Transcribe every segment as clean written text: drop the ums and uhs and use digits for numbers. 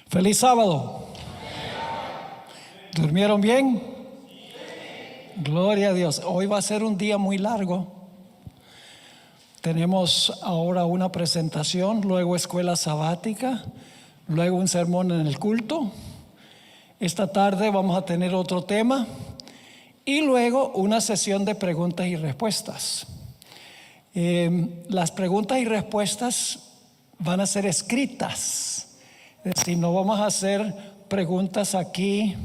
Feliz sábado. ¿Durmieron bien? Gloria a Dios. Hoy va a ser un día muy largo. Tenemos ahora una presentación, luego escuela sabática, luego un sermón en el culto. Esta tarde vamos a tener otro tema y luego una sesión de preguntas y respuestas. Las preguntas y respuestas van a ser escritas. Es decir, no vamos a hacer preguntas aquí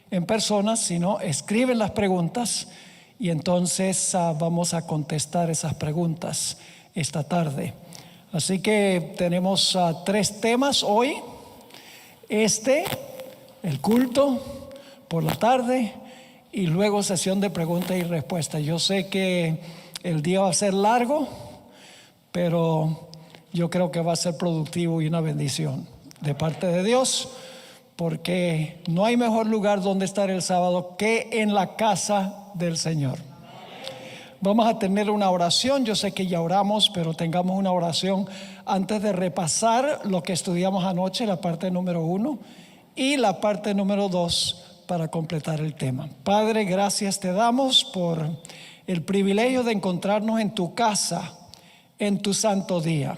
en persona, sino escriben las preguntas y entonces vamos a contestar esas preguntas esta tarde. Así que tenemos 3 temas hoy. El culto por la tarde y luego sesión de preguntas y respuestas. Yo sé que el día va a ser largo, pero yo creo que va a ser productivo y una bendición de parte de Dios, porque no hay mejor lugar donde estar el sábado que en la casa del Señor. Vamos a tener una oración. Yo sé que ya oramos, pero tengamos una oración antes de repasar lo que estudiamos anoche, la parte número 1 y la parte número 2 para completar el tema. Padre, gracias te damos por el privilegio de encontrarnos en tu casa, en tu santo día.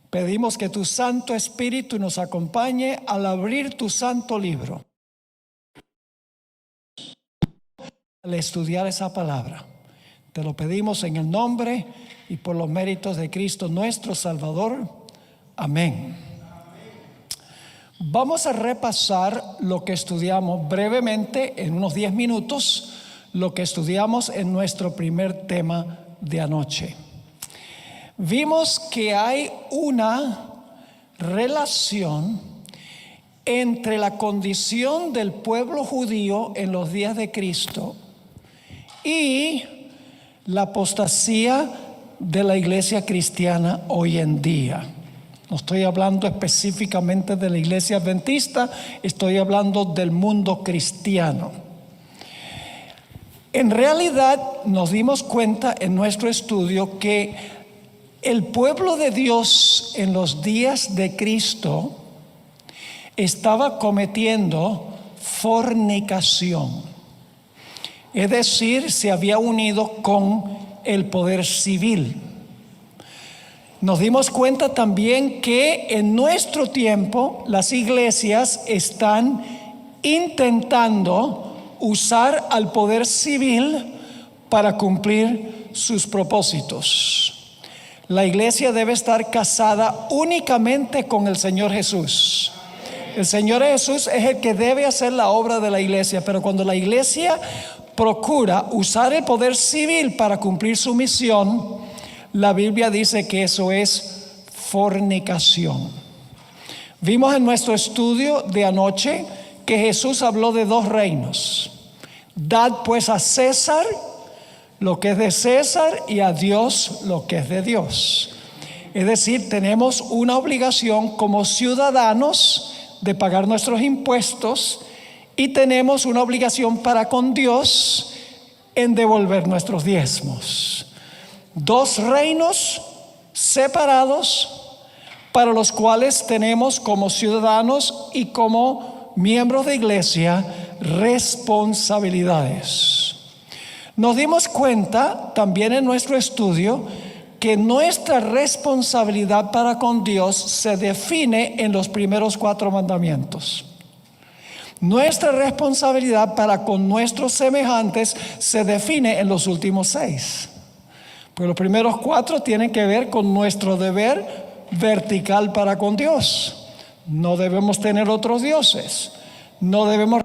Pedimos que tu Santo Espíritu nos acompañe al abrir tu santo libro, al estudiar esa palabra. Te lo pedimos en el nombre y por los méritos de Cristo nuestro Salvador. Amén. Vamos a repasar lo que estudiamos brevemente en unos 10 minutos, lo que estudiamos en nuestro primer tema de anoche. Vimos que hay una relación entre la condición del pueblo judío en los días de Cristo y la apostasía de la iglesia cristiana hoy en día. No estoy hablando específicamente de la iglesia adventista, estoy hablando del mundo cristiano. En realidad nos dimos cuenta en nuestro estudio que el pueblo de Dios en los días de Cristo estaba cometiendo fornicación. Es decir, se había unido con el poder civil. Nos dimos cuenta también que en nuestro tiempo las iglesias están intentando usar al poder civil para cumplir sus propósitos. La iglesia debe estar casada únicamente con el Señor Jesús. El Señor Jesús es el que debe hacer la obra de la iglesia, pero cuando la iglesia procura usar el poder civil para cumplir su misión, la Biblia dice que eso es fornicación. Vimos en nuestro estudio de anoche que Jesús habló de 2 reinos. Dad pues a César lo que es de César y a Dios lo que es de Dios. Es decir, tenemos una obligación como ciudadanos de pagar nuestros impuestos y tenemos una obligación para con Dios en devolver nuestros diezmos. 2 reinos separados para los cuales tenemos como ciudadanos y como miembros de iglesia responsabilidades. Nos dimos cuenta también en nuestro estudio que nuestra responsabilidad para con Dios se define en los primeros 4 mandamientos. Nuestra responsabilidad para con nuestros semejantes se define en los últimos 6. Pues los primeros 4 tienen que ver con nuestro deber vertical para con Dios. No debemos tener otros dioses. No debemos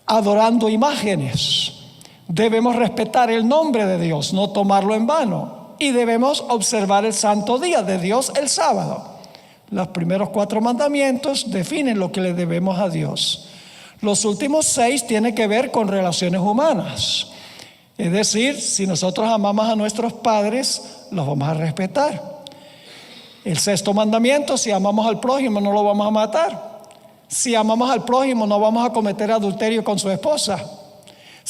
adorando imágenes. Debemos respetar el nombre de Dios, no tomarlo en vano. Y debemos observar el santo día de Dios, el sábado. Los primeros 4 mandamientos definen lo que le debemos a Dios. Los últimos 6 tienen que ver con relaciones humanas. Es decir, si nosotros amamos a nuestros padres, los vamos a respetar. El 6º mandamiento, si amamos al prójimo, no lo vamos a matar. Si amamos al prójimo, no vamos a cometer adulterio con su esposa.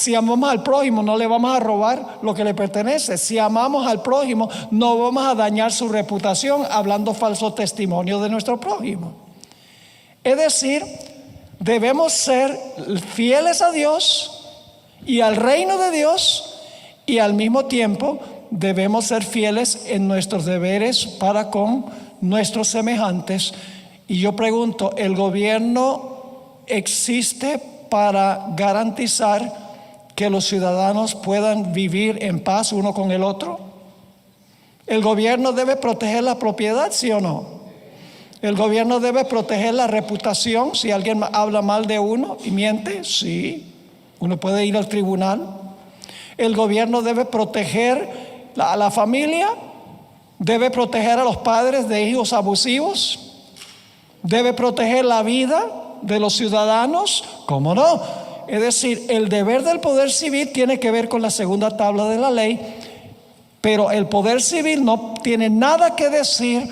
Si amamos al prójimo, no le vamos a robar lo que le pertenece. Si amamos al prójimo, no vamos a dañar su reputación hablando falso testimonio de nuestro prójimo. Es decir, debemos ser fieles a Dios y al reino de Dios, y al mismo tiempo debemos ser fieles en nuestros deberes para con nuestros semejantes. Y yo pregunto, ¿el gobierno existe para garantizar que los ciudadanos puedan vivir en paz uno con el otro? ¿El gobierno debe proteger la propiedad, sí o no? ¿El gobierno debe proteger la reputación si alguien habla mal de uno y miente? Sí. Uno puede ir al tribunal. ¿El gobierno debe proteger a la familia? ¿Debe proteger a los padres de hijos abusivos? ¿Debe proteger la vida de los ciudadanos? ¿Cómo no? Es decir, el deber del poder civil tiene que ver con la segunda tabla de la ley, pero el poder civil no tiene nada que decir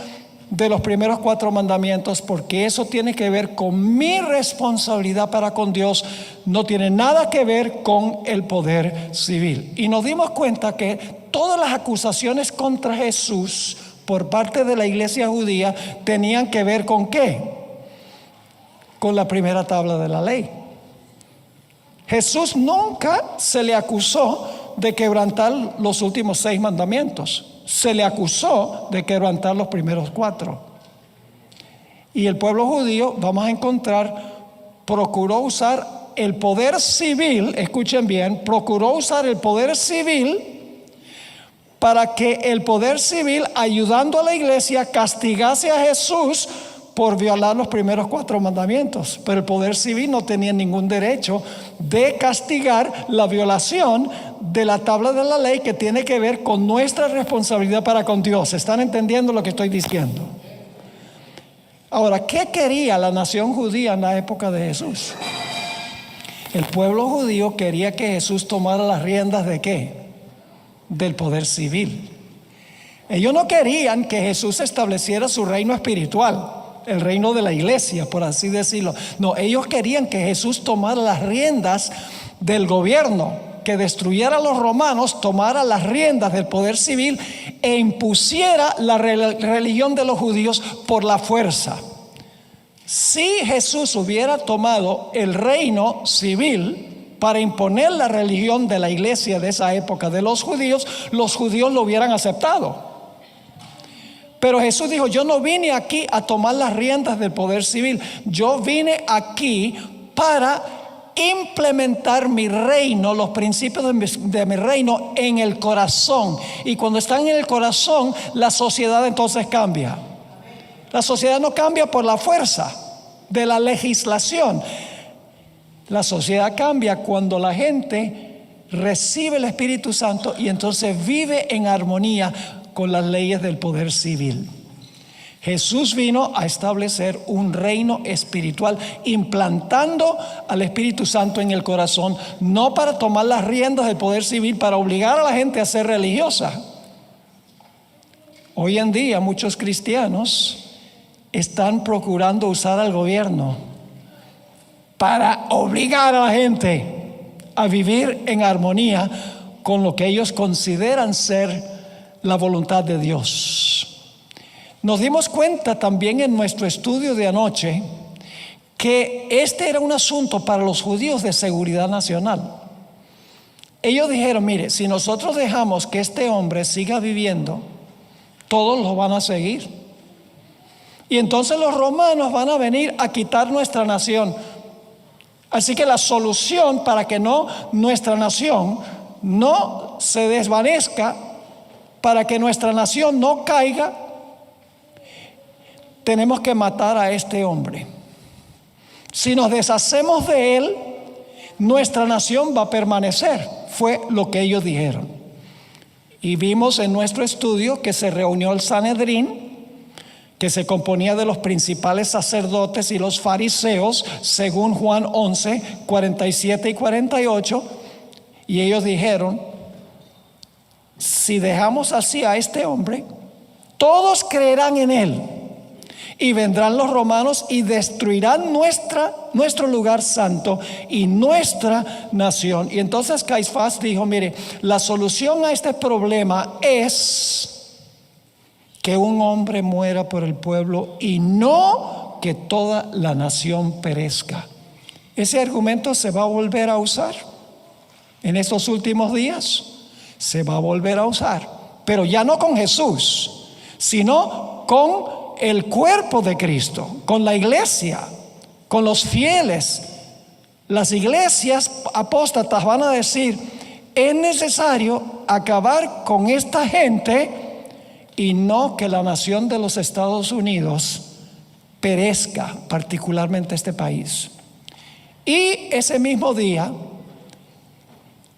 de los primeros 4 mandamientos, porque eso tiene que ver con mi responsabilidad para con Dios, no tiene nada que ver con el poder civil. Y nos dimos cuenta que todas las acusaciones contra Jesús por parte de la iglesia judía tenían que ver con ¿qué? Con la primera tabla de la ley. Jesús nunca se le acusó de quebrantar los últimos 6 mandamientos. Se le acusó de quebrantar los primeros 4. Y el pueblo judío, vamos a encontrar, procuró usar el poder civil, escuchen bien, procuró usar el poder civil para que el poder civil, ayudando a la iglesia, castigase a Jesús por violar los primeros 4 mandamientos. Pero el poder civil no tenía ningún derecho de castigar la violación de la tabla de la ley, que tiene que ver con nuestra responsabilidad para con Dios. ¿Están entendiendo lo que estoy diciendo? Ahora, ¿qué quería la nación judía en la época de Jesús? El pueblo judío quería que Jesús tomara las riendas ¿de qué? Del poder civil. Ellos no querían que Jesús estableciera su reino espiritual, el reino de la iglesia, por así decirlo. No, ellos querían que Jesús tomara las riendas del gobierno, que destruyera a los romanos, tomara las riendas del poder civil e impusiera la religión de los judíos por la fuerza. Si Jesús hubiera tomado el reino civil para imponer la religión de la iglesia de esa época de los judíos lo hubieran aceptado. Pero Jesús dijo, yo no vine aquí a tomar las riendas del poder civil. Yo vine aquí para implementar mi reino, los principios de mi reino en el corazón. Y cuando están en el corazón, la sociedad entonces cambia. La sociedad no cambia por la fuerza de la legislación. La sociedad cambia cuando la gente recibe el Espíritu Santo y entonces vive en armonía con las leyes del poder civil. Jesús vino a establecer un reino espiritual, implantando al Espíritu Santo en el corazón, no para tomar las riendas del poder civil, para obligar a la gente a ser religiosa. Hoy en día muchos cristianos están procurando usar al gobierno para obligar a la gente a vivir en armonía con lo que ellos consideran ser la voluntad de Dios. Nos dimos cuenta también en nuestro estudio de anoche que este era un asunto para los judíos de seguridad nacional. Ellos dijeron, mire, si nosotros dejamos que este hombre siga viviendo, todos lo van a seguir. Y entonces los romanos van a venir a quitar nuestra nación. Así que la solución para que nuestra nación no se desvanezca, para que nuestra nación no caiga, tenemos que matar a este hombre. Si nos deshacemos de él, nuestra nación va a permanecer. Fue lo que ellos dijeron. Y vimos en nuestro estudio que se reunió el Sanedrín, que se componía de los principales sacerdotes y los fariseos, según Juan 11, 47 y 48, y ellos dijeron, si dejamos así a este hombre, todos creerán en él, Y vendrán los romanos y destruirán nuestro lugar santo y nuestra nación. Y entonces Caifás dijo, mire, la solución a este problema es que un hombre muera por el pueblo y no que toda la nación perezca. Ese argumento se va a volver a usar en estos últimos días. Se va a volver a usar, pero ya no con Jesús, sino con el cuerpo de Cristo, con la iglesia, con los fieles. Las iglesias apóstatas van a decir, es necesario acabar con esta gente y no que la nación de los Estados Unidos perezca, particularmente este país. Y ese mismo día,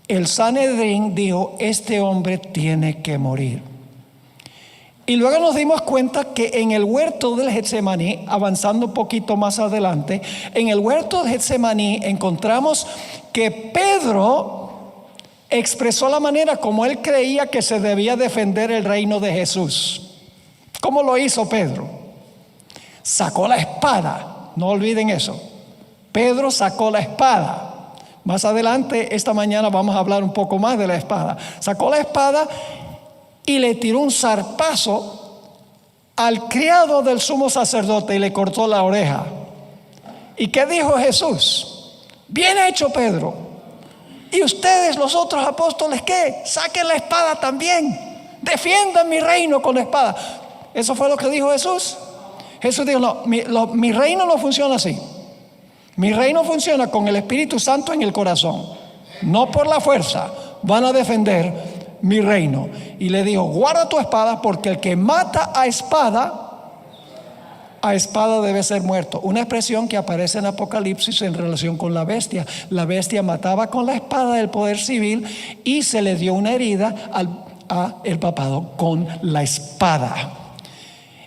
el Sanedrín dijo, este hombre tiene que morir. Y luego nos dimos cuenta que en el huerto del Getsemaní, avanzando un poquito más adelante, en el huerto del Getsemaní encontramos que Pedro expresó la manera como él creía que se debía defender el reino de Jesús. ¿Cómo lo hizo Pedro? Sacó la espada, no olviden eso. Pedro sacó la espada. Más adelante, esta mañana vamos a hablar un poco más de la espada. Sacó la espada y le tiró un zarpazo al criado del sumo sacerdote y le cortó la oreja. ¿Y qué dijo Jesús? Bien hecho, Pedro. ¿Y ustedes, los otros apóstoles, qué? Saquen la espada también. Defiendan mi reino con la espada. ¿Eso fue lo que dijo Jesús? Jesús dijo, no, mi reino no funciona así. Mi reino funciona con el Espíritu Santo en el corazón, no por la fuerza. Van a defender mi reino. Y le dijo, guarda tu espada, porque el que mata a espada debe ser muerto. Una expresión que aparece en Apocalipsis en relación con la bestia. La bestia mataba con la espada del poder civil y se le dio una herida a el papado con la espada.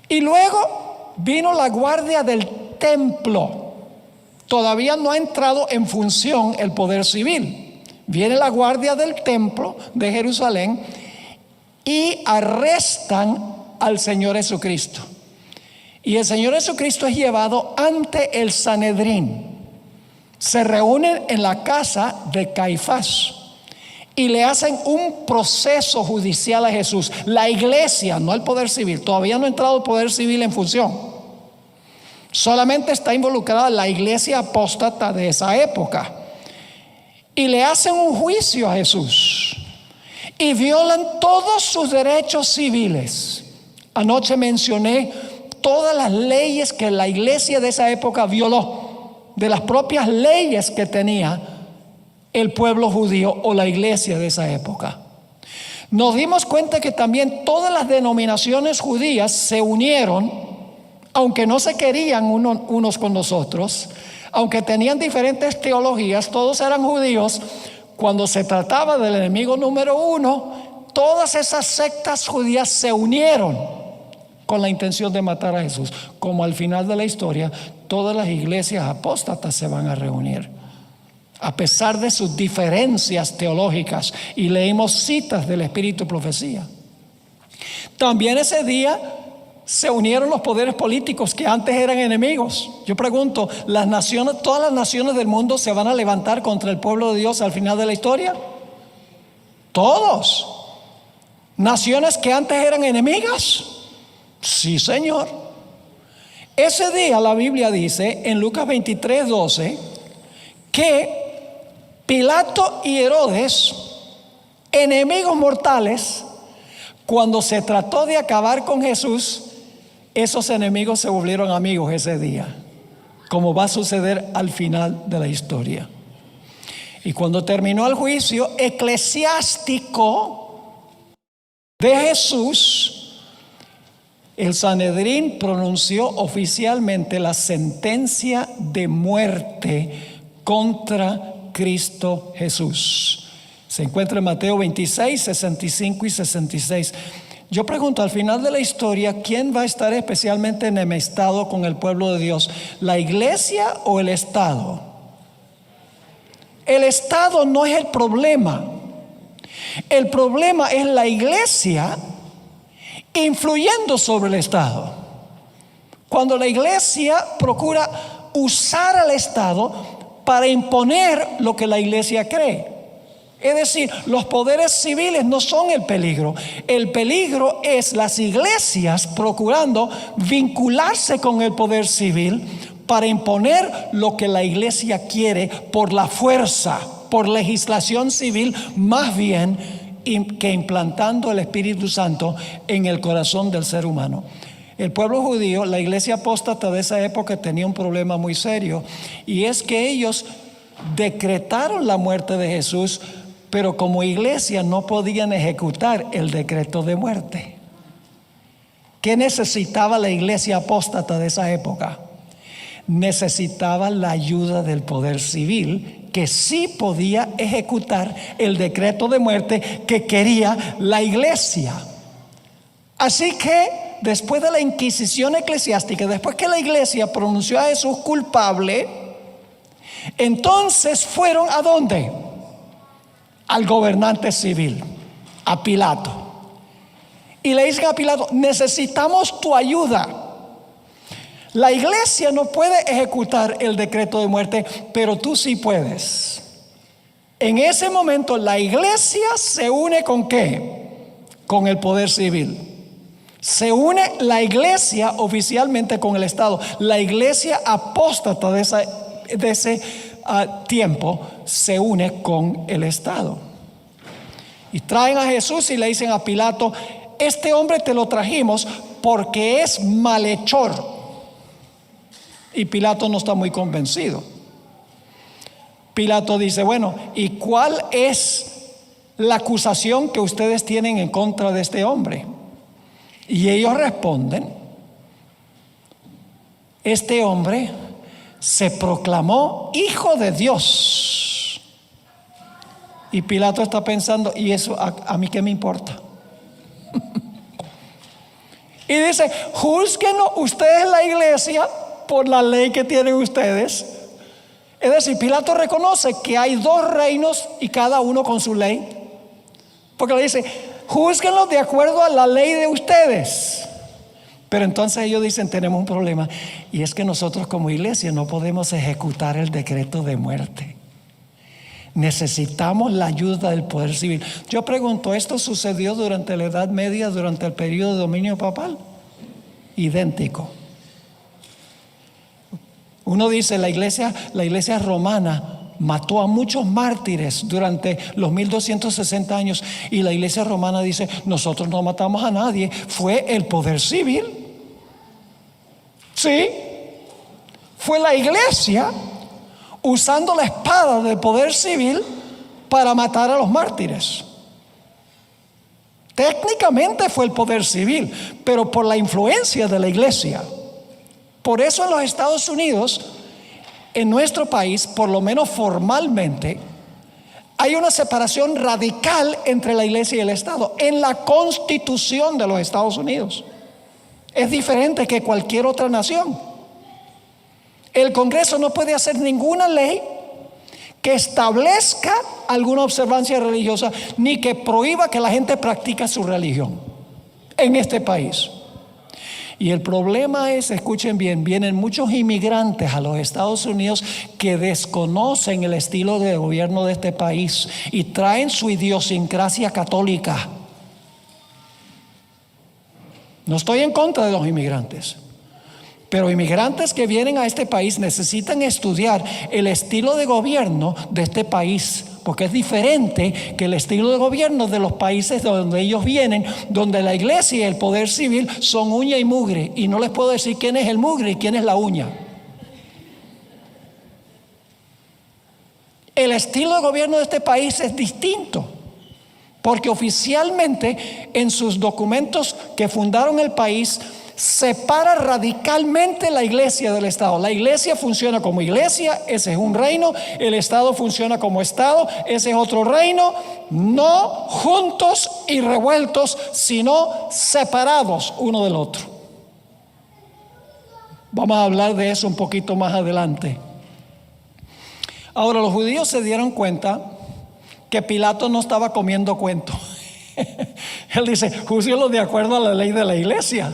Y luego vino la guardia del templo. Todavía no ha entrado en función el poder civil. Viene la guardia del templo de Jerusalén y arrestan al Señor Jesucristo. Y el Señor Jesucristo es llevado ante el Sanedrín. Se reúnen en la casa de Caifás y le hacen un proceso judicial a Jesús. La iglesia, no el poder civil. Todavía no ha entrado el poder civil en función. Solamente está involucrada la iglesia apóstata de esa época. Y le hacen un juicio a Jesús. Y violan todos sus derechos civiles. Anoche mencioné todas las leyes que la iglesia de esa época violó. De las propias leyes que tenía el pueblo judío o la iglesia de esa época. Nos dimos cuenta que también todas las denominaciones judías se unieron, aunque no se querían unos con los otros, aunque tenían diferentes teologías, todos eran judíos. Cuando se trataba del enemigo número uno, todas esas sectas judías se unieron con la intención de matar a Jesús. Como al final de la historia, todas las iglesias apóstatas se van a reunir, a pesar de sus diferencias teológicas. Y leímos citas del Espíritu y Profecía. También ese día se unieron los poderes políticos que antes eran enemigos. Yo pregunto, ¿todas las naciones del mundo se van a levantar contra el pueblo de Dios al final de la historia? Todos. ¿Naciones que antes eran enemigas? Sí, Señor. Ese día la Biblia dice en Lucas 23:12 que Pilato y Herodes, enemigos mortales, cuando se trató de acabar con Jesús, esos enemigos se volvieron amigos ese día, como va a suceder al final de la historia. Y cuando terminó el juicio eclesiástico de Jesús, el Sanedrín pronunció oficialmente la sentencia de muerte contra Cristo Jesús. Se encuentra en Mateo 26, 65 y 66. Yo pregunto, al final de la historia, ¿quién va a estar especialmente enemistado con el pueblo de Dios? ¿La iglesia o el Estado? El Estado no es el problema. El problema es la iglesia influyendo sobre el Estado. Cuando la iglesia procura usar al Estado para imponer lo que la iglesia cree. Es decir, los poderes civiles no son el peligro. El peligro es las iglesias procurando vincularse con el poder civil para imponer lo que la iglesia quiere por la fuerza, por legislación civil, más bien que implantando el Espíritu Santo en el corazón del ser humano. El pueblo judío, la iglesia apóstata de esa época, tenía un problema muy serio, y es que ellos decretaron la muerte de Jesús, pero como iglesia no podían ejecutar el decreto de muerte. ¿Qué necesitaba la iglesia apóstata de esa época? Necesitaba la ayuda del poder civil, que sí podía ejecutar el decreto de muerte que quería la iglesia. Así que después de la Inquisición eclesiástica, después que la iglesia pronunció a Jesús culpable, entonces fueron ¿a dónde? Al gobernante civil, a Pilato. Y le dicen a Pilato: necesitamos tu ayuda. La iglesia no puede ejecutar el decreto de muerte, pero tú sí puedes. En ese momento la iglesia se une ¿con qué? Con el poder civil. Se une la iglesia oficialmente con el Estado. La iglesia apóstata de ese tiempo se une con el Estado. Y traen a Jesús y le dicen a Pilato: este hombre te lo trajimos porque es malhechor. Y Pilato no está muy convencido. Pilato dice: bueno, ¿y cuál es la acusación que ustedes tienen en contra de este hombre? Y ellos responden: este hombre se proclamó hijo de Dios. Y Pilato está pensando: ¿y eso a mí qué me importa? Y dice: júzguenos ustedes, la iglesia, por la ley que tienen ustedes. Es decir, Pilato reconoce que hay dos reinos y cada uno con su ley, porque le dice: júzguenlos de acuerdo a la ley de ustedes. Pero entonces ellos dicen: tenemos un problema, y es que nosotros como iglesia no podemos ejecutar el decreto de muerte. Necesitamos la ayuda del poder civil. Yo pregunto: ¿esto sucedió durante la Edad Media, durante el periodo de dominio papal? Idéntico. Uno dice: la iglesia romana mató a muchos mártires durante los 1260 años, y la iglesia romana dice: nosotros no matamos a nadie, fue el poder civil. Sí, fue la iglesia usando la espada del poder civil para matar a los mártires. Técnicamente fue el poder civil, pero por la influencia de la iglesia. Por eso en los Estados Unidos, en nuestro país, por lo menos formalmente, hay una separación radical entre la iglesia y el Estado en la Constitución de los Estados Unidos. Es diferente que cualquier otra nación. El Congreso no puede hacer ninguna ley que establezca alguna observancia religiosa, ni que prohíba que la gente practique su religión en este país. Y el problema es, escuchen bien, vienen muchos inmigrantes a los Estados Unidos que desconocen el estilo de gobierno de este país y traen su idiosincrasia católica. No estoy en contra de los inmigrantes, pero inmigrantes que vienen a este país necesitan estudiar el estilo de gobierno de este país, porque es diferente que el estilo de gobierno de los países de donde ellos vienen, donde la iglesia y el poder civil son uña y mugre, y no les puedo decir quién es el mugre y quién es la uña. El estilo de gobierno de este país es distinto, porque oficialmente en sus documentos que fundaron el país separa radicalmente la iglesia del Estado. La iglesia funciona como iglesia, ese es un reino. El Estado funciona como Estado, ese es otro reino. No juntos y revueltos, sino separados uno del otro. Vamos a hablar de eso un poquito más adelante. Ahora, los judíos se dieron cuenta que Pilato no estaba comiendo cuento. Él dice: júzguenlo de acuerdo a la ley de la iglesia.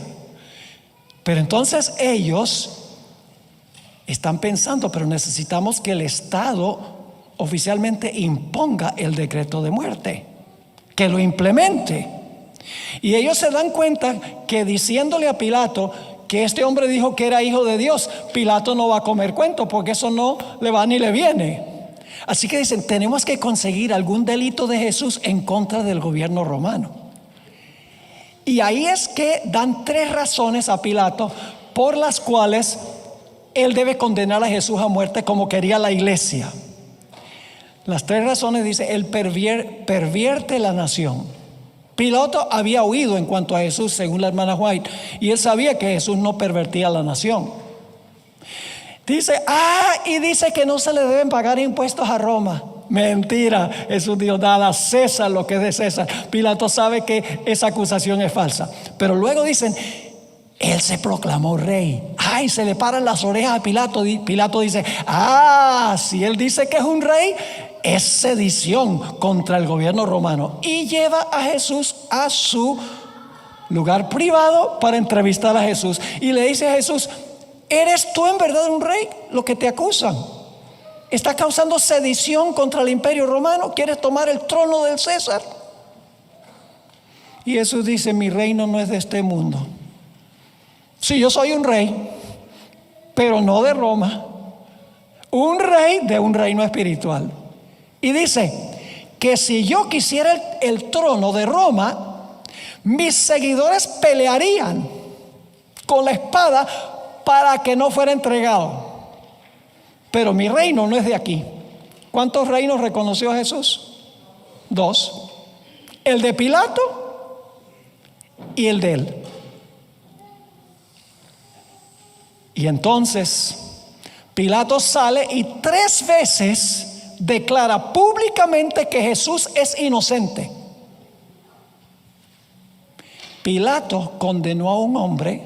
Pero entonces ellos están pensando, pero necesitamos que el Estado oficialmente imponga el decreto de muerte, que lo implemente. Y ellos se dan cuenta que diciéndole a Pilato que este hombre dijo que era hijo de Dios, Pilato no va a comer cuento, porque eso no le va ni le viene. Así que dicen, tenemos que conseguir algún delito de Jesús en contra del gobierno romano. Y ahí es que dan 3 razones a Pilato por las cuales él debe condenar a Jesús a muerte como quería la iglesia. Las 3 razones dice: él pervierte la nación. Pilato había oído en cuanto a Jesús, según la hermana White, y él sabía que Jesús no pervertía la nación. Dice, y dice que no se le deben pagar impuestos a Roma. Mentira, Jesús dijo, dale a César lo que es de César. Pilato sabe que esa acusación es falsa. Pero luego dicen, él se proclamó rey. Se le paran las orejas a Pilato. Pilato dice, si él dice que es un rey, es sedición contra el gobierno romano. Y lleva a Jesús a su lugar privado para entrevistar a Jesús. Y le dice a Jesús, ¿eres tú en verdad un rey? Lo que te acusan. ¿Estás causando sedición contra el imperio romano? ¿Quieres tomar el trono del César? Y Jesús dice, mi reino no es de este mundo. Sí, yo soy un rey, pero no de Roma. Un rey de un reino espiritual. Y dice que si yo quisiera el trono de Roma, mis seguidores pelearían con la espada para que no fuera entregado. Pero mi reino no es de aquí. ¿Cuántos reinos reconoció Jesús? 2. El de Pilato y el de él. Y entonces Pilato sale y 3 veces declara públicamente que Jesús es inocente. Pilato condenó a un hombre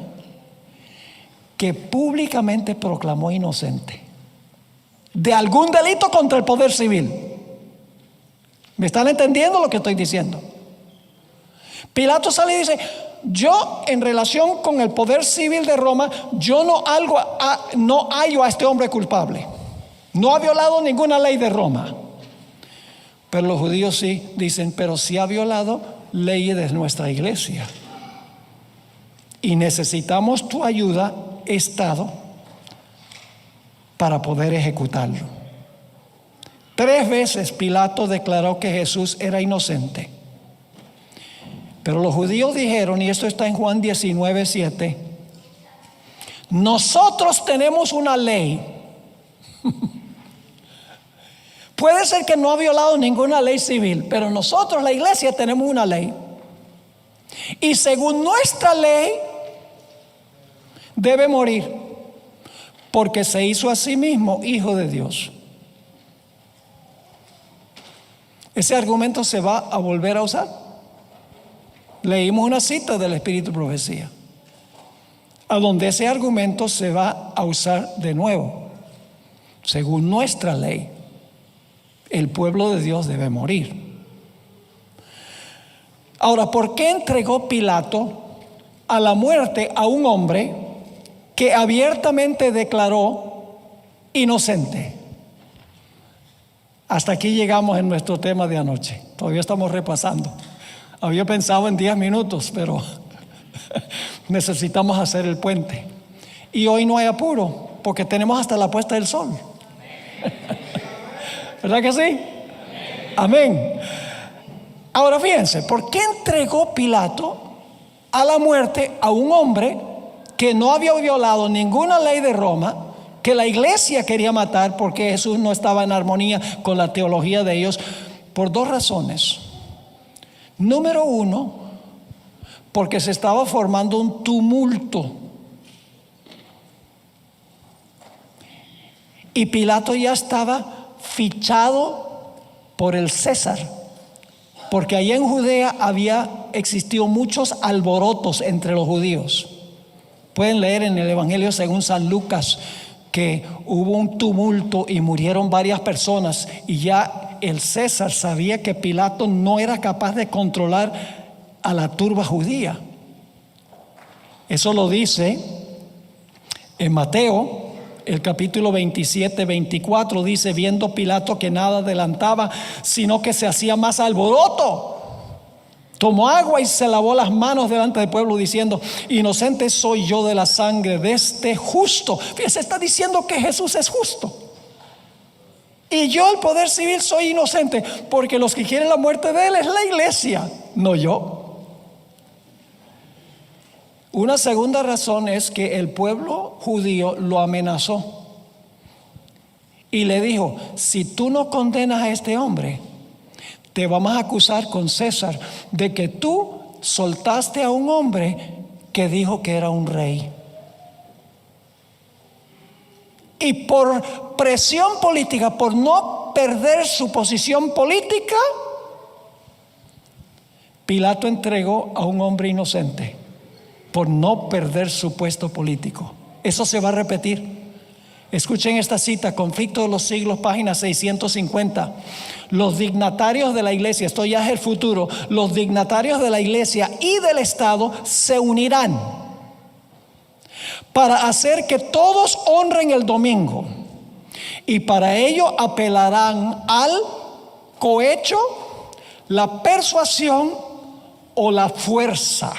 que públicamente proclamó inocente de algún delito contra el poder civil. ¿Me están entendiendo lo que estoy diciendo? Pilato sale y dice, yo en relación con el poder civil de Roma, yo no hallo a este hombre culpable. No ha violado ninguna ley de Roma. Pero los judíos sí dicen, pero sí ha violado leyes de nuestra iglesia. Y necesitamos tu ayuda, Estado, para poder ejecutarlo. 3 veces Pilato declaró que Jesús era inocente. Pero los judíos dijeron, y esto está en Juan 19:7, nosotros tenemos una ley. Puede ser que no ha violado ninguna ley civil, pero nosotros, la iglesia, tenemos una ley. Y según nuestra ley, debe morir, porque se hizo a sí mismo hijo de Dios. Ese argumento se va a volver a usar. Leímos una cita del Espíritu de Profecía, a donde ese argumento se va a usar de nuevo. Según nuestra ley, el pueblo de Dios debe morir. Ahora, ¿por qué entregó Pilato a la muerte a un hombre que abiertamente declaró inocente? Hasta aquí llegamos en nuestro tema de anoche. Todavía estamos repasando. Había pensado en 10 minutos, pero necesitamos hacer el puente. Y hoy no hay apuro, porque tenemos hasta la puesta del sol. ¿Verdad que sí? Amén. Ahora fíjense, ¿por qué entregó Pilato a la muerte a un hombre que no había violado ninguna ley de Roma, que la iglesia quería matar porque Jesús no estaba en armonía con la teología de ellos? Por 2 razones. Número 1, porque se estaba formando un tumulto. Y Pilato ya estaba fichado por el César, porque allá en Judea había existido muchos alborotos entre los judíos. Pueden leer en el Evangelio según San Lucas que hubo un tumulto y murieron varias personas, y ya el César sabía que Pilato no era capaz de controlar a la turba judía. Eso lo dice En Mateo, el capítulo 27, 24 dice: viendo Pilato que nada adelantaba, sino que se hacía más alboroto, tomó agua y se lavó las manos delante del pueblo, diciendo: inocente soy yo de la sangre de este justo. Fíjese, está diciendo que Jesús es justo. Y yo, el poder civil, soy inocente, porque los que quieren la muerte de él es la iglesia, no yo. Una segunda razón es que el pueblo judío lo amenazó y le dijo: si tú no condenas a este hombre, te vamos a acusar con César de que tú soltaste a un hombre que dijo que era un rey. Y por presión política, por no perder su posición política, Pilato entregó a un hombre inocente por no perder su puesto político. Eso se va a repetir. Escuchen esta cita, Conflicto de los Siglos, página 650. Los dignatarios de la iglesia, esto ya es el futuro, los dignatarios de la iglesia y del Estado se unirán para hacer que todos honren el domingo, y para ello apelarán al cohecho, la persuasión o la fuerza.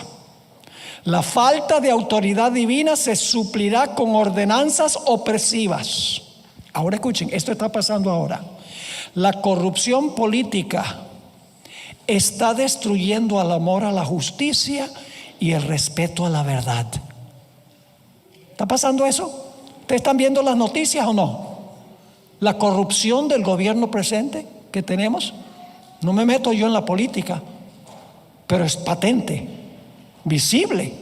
La falta de autoridad divina se suplirá con ordenanzas opresivas. Ahora escuchen, esto está pasando ahora. La corrupción política está destruyendo el amor a la justicia y el respeto a la verdad. ¿Está pasando eso? ¿Ustedes están viendo las noticias o no? La corrupción del gobierno presente que tenemos. No me meto yo en la política, pero es patente, visible.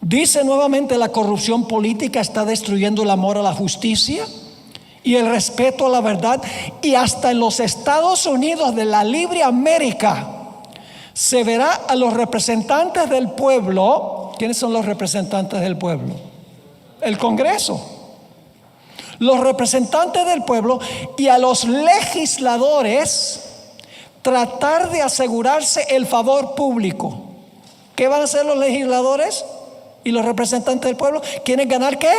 Dice nuevamente: la corrupción política está destruyendo el amor a la justicia y el respeto a la verdad. Y hasta en los Estados Unidos de la libre América se verá a los representantes del pueblo. ¿Quiénes son los representantes del pueblo? El Congreso. Los representantes del pueblo y a los legisladores tratar de asegurarse el favor público. ¿Qué van a hacer los legisladores y los representantes del pueblo? ¿Quieren ganar qué?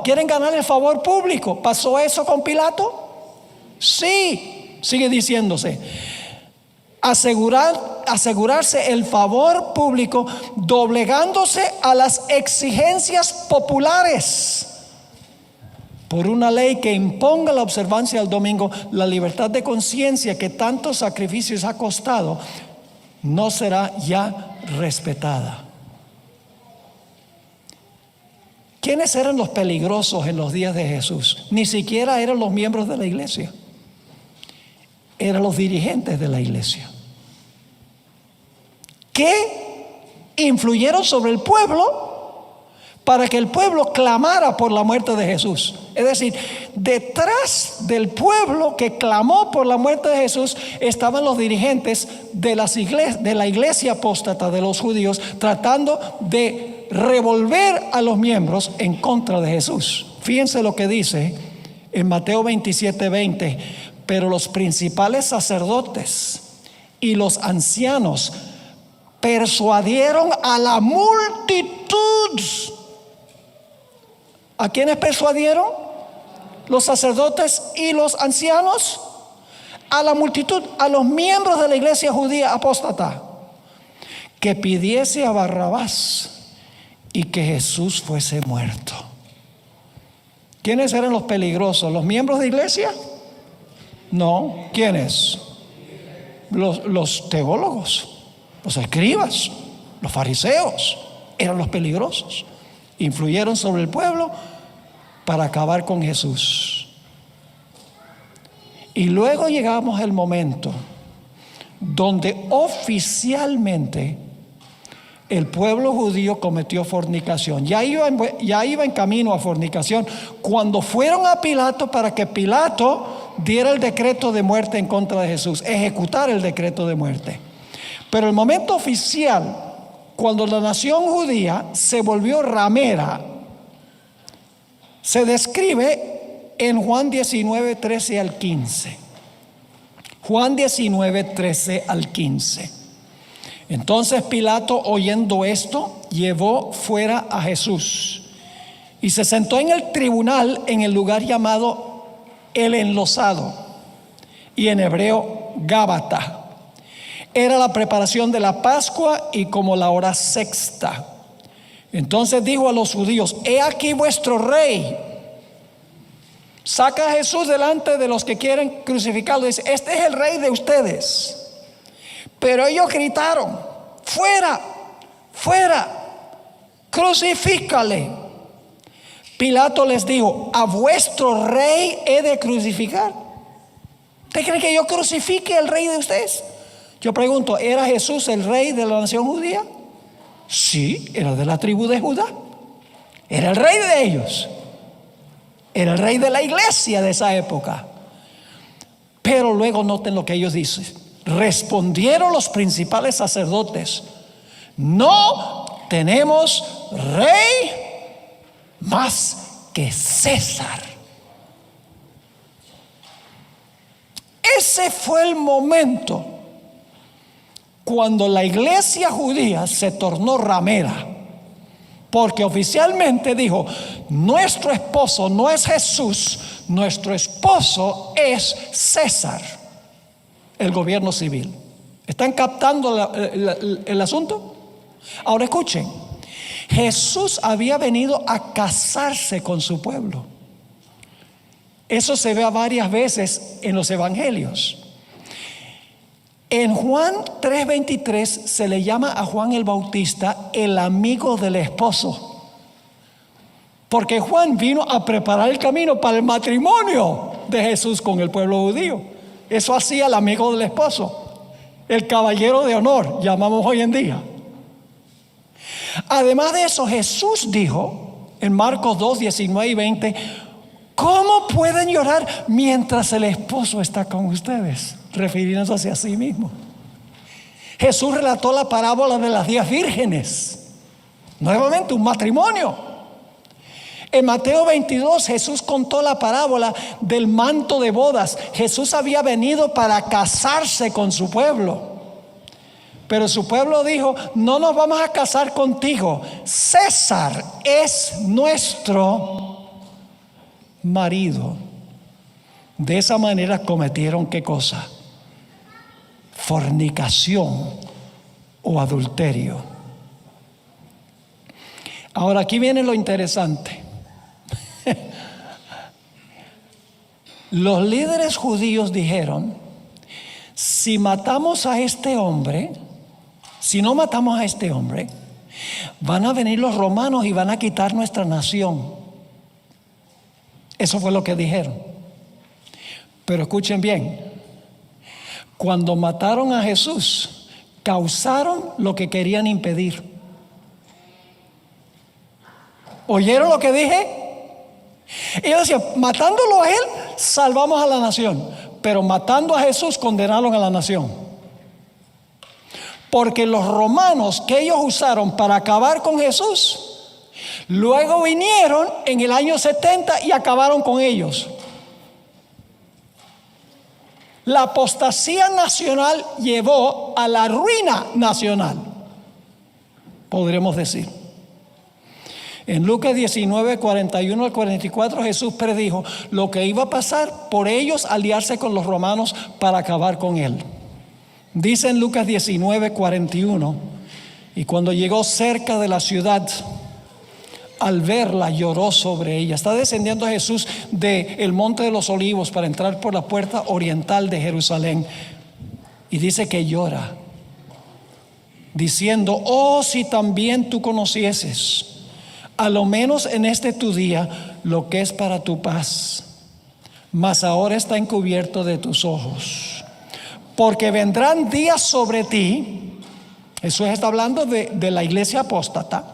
¿Quieren ganar el favor público? ¿Pasó eso con Pilato? Sí, sigue diciéndose. Asegurarse el favor público doblegándose a las exigencias populares por una ley que imponga la observancia del domingo. La libertad de conciencia que tantos sacrificios ha costado no será ya respetada. ¿Quiénes eran los peligrosos en los días de Jesús? Ni siquiera eran los miembros de la iglesia, eran los dirigentes de la iglesia, que influyeron sobre el pueblo para que el pueblo clamara por la muerte de Jesús. Es decir, detrás del pueblo que clamó por la muerte de Jesús estaban los dirigentes de la iglesia apóstata de los judíos, tratando de revolver a los miembros en contra de Jesús. Fíjense lo que dice en Mateo 27, 20. Pero los principales sacerdotes y los ancianos persuadieron a la multitud. ¿A quiénes persuadieron? Los sacerdotes y los ancianos. A la multitud, a los miembros de la iglesia judía apóstata, que pidiese a Barrabás y que Jesús fuese muerto. ¿Quiénes eran los peligrosos? ¿Los miembros de iglesia? No. ¿Quiénes? Los teólogos, los escribas, los fariseos eran los peligrosos. Influyeron sobre el pueblo para acabar con Jesús. Y luego llegamos al momento donde oficialmente el pueblo judío cometió fornicación. Ya iba en camino a fornicación cuando fueron a Pilato para que Pilato diera el decreto de muerte en contra de Jesús, ejecutar el decreto de muerte. Pero el momento oficial, cuando la nación judía se volvió ramera, se describe en Juan 19, 13 al 15. Juan 19, 13 al 15. Entonces Pilato, oyendo esto, llevó fuera a Jesús y se sentó en el tribunal en el lugar llamado El Enlosado, y en hebreo Gábata. Era la preparación de la Pascua y como la hora sexta. Entonces dijo a los judíos: he aquí vuestro rey. Saca a Jesús delante de los que quieren crucificarlo. Dice: este es el rey de ustedes. Pero ellos gritaron: fuera, fuera, crucifícale. Pilato les dijo: ¿a vuestro rey he de crucificar? ¿Usted cree que yo crucifique al rey de ustedes? Yo pregunto: ¿era Jesús el rey de la nación judía? Sí, era de la tribu de Judá. Era el rey de ellos. Era el rey de la iglesia de esa época. Pero luego noten lo que ellos dicen. Respondieron los principales sacerdotes: no tenemos rey más que César. Ese fue el momento cuando la iglesia judía se tornó ramera, porque oficialmente dijo: nuestro esposo no es Jesús, nuestro esposo es César, el gobierno civil. ¿Están captando el asunto? Ahora escuchen, Jesús había venido a casarse con su pueblo. Eso se ve varias veces en los evangelios. En Juan 3:23 se le llama a Juan el Bautista el amigo del esposo, porque Juan vino a preparar el camino para el matrimonio de Jesús con el pueblo judío. Eso hacía el amigo del esposo, el caballero de honor, llamamos hoy en día. Además de eso, Jesús dijo en Marcos 2, 19 y 20: ¿cómo pueden llorar mientras el esposo está con ustedes? Refiriéndose a sí mismo. Jesús relató la parábola de las 10 vírgenes. Nuevamente un matrimonio. En Mateo 22 Jesús contó la parábola del manto de bodas. Jesús había venido para casarse con su pueblo, pero su pueblo dijo: no nos vamos a casar contigo, César es nuestro marido. De esa manera cometieron ¿qué cosa? Fornicación o adulterio. Ahora aquí viene lo interesante. Los líderes judíos dijeron: si matamos a este hombre, si no matamos a este hombre, van a venir los romanos y van a quitar nuestra nación. Eso fue lo que dijeron. Pero escuchen bien, cuando mataron a Jesús, causaron lo que querían impedir. ¿Oyeron lo que dije? Ellos decían: matándolo a él, salvamos a la nación. Pero matando a Jesús, condenaron a la nación. Porque los romanos que ellos usaron para acabar con Jesús, luego vinieron en el año 70 y acabaron con ellos. La apostasía nacional llevó a la ruina nacional, podremos decir. En Lucas 19, 41 al 44, Jesús predijo lo que iba a pasar por ellos aliarse con los romanos para acabar con él. Dice en Lucas 19, 41: y cuando llegó cerca de la ciudad, al verla lloró sobre ella. Está descendiendo Jesús del monte de los olivos para entrar por la puerta oriental de Jerusalén, y dice que llora, diciendo: oh, si también tú conocieses, a lo menos en este tu día, lo que es para tu paz, mas ahora está encubierto de tus ojos. Porque vendrán días sobre ti, Jesús está hablando de la iglesia apóstata,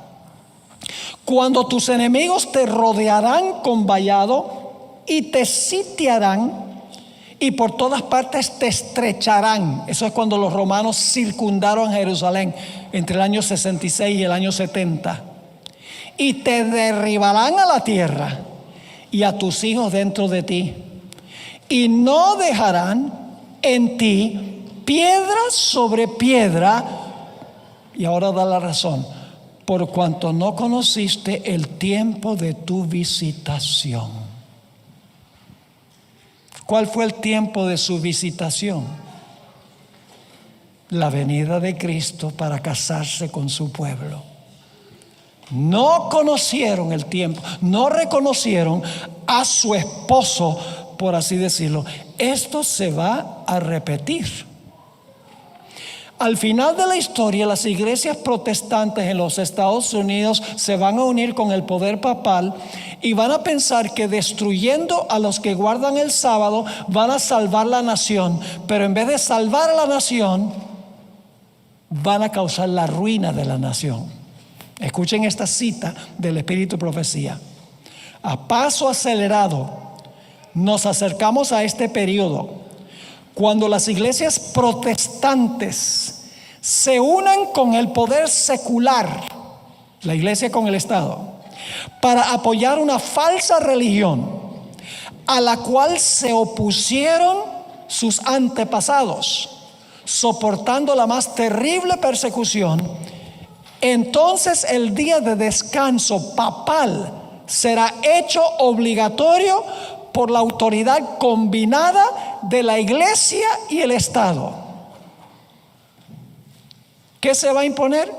cuando tus enemigos te rodearán con vallado y te sitiarán, y por todas partes te estrecharán. Eso es cuando los romanos circundaron Jerusalén entre el año 66 y el año 70. Y te derribarán a la tierra y a tus hijos dentro de ti, y no dejarán en ti piedra sobre piedra Y ahora da la razón. Por cuanto no conociste el tiempo de tu visitación. ¿Cuál fue el tiempo de su visitación? La venida de Cristo para casarse con su pueblo. No conocieron el tiempo, no reconocieron a su esposo, por así decirlo. Esto se va a repetir. Al final de la historia, las iglesias protestantes en los Estados Unidos se van a unir con el poder papal y van a pensar que destruyendo a los que guardan el sábado van a salvar la nación. Pero en vez de salvar a la nación, van a causar la ruina de la nación. Escuchen esta cita del Espíritu de Profecía. A paso acelerado nos acercamos a este periodo cuando las iglesias protestantes se unan con el poder secular, la iglesia con el Estado, para apoyar una falsa religión a la cual se opusieron sus antepasados, soportando la más terrible persecución. Entonces el día de descanso papal será hecho obligatorio por la autoridad combinada de la iglesia y el Estado. ¿Qué se va a imponer?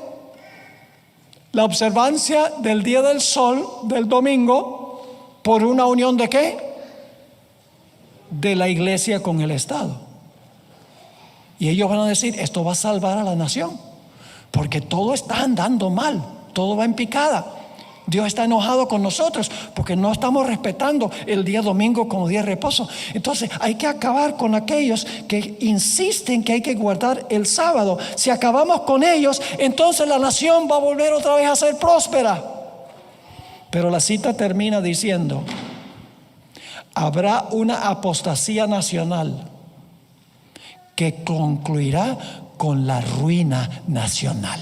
La observancia del día del sol del domingo por una unión ¿de qué? De la iglesia con el Estado. Y ellos van a decir, esto va a salvar a la nación, porque todo está andando mal, todo va en picada. Dios está enojado con nosotros porque no estamos respetando el día domingo como día de reposo. Entonces hay que acabar con aquellos que insisten que hay que guardar el sábado. Si acabamos con ellos, entonces la nación va a volver otra vez a ser próspera. Pero la cita termina diciendo, habrá una apostasía nacional que concluirá con la ruina nacional.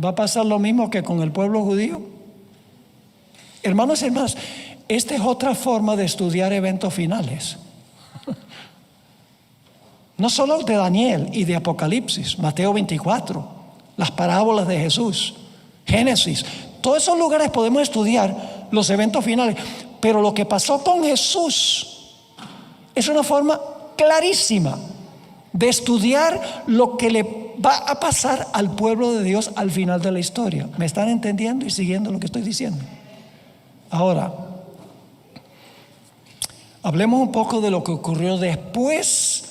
¿Va a pasar lo mismo que con el pueblo judío? Hermanos y hermanas, esta es otra forma de estudiar eventos finales. No solo de Daniel y de Apocalipsis, Mateo 24, las parábolas de Jesús, Génesis. Todos esos lugares podemos estudiar los eventos finales. Pero lo que pasó con Jesús es una forma clarísima de estudiar lo que le va a pasar al pueblo de Dios al final de la historia. ¿Me están entendiendo y siguiendo lo que estoy diciendo? Ahora, hablemos un poco de lo que ocurrió después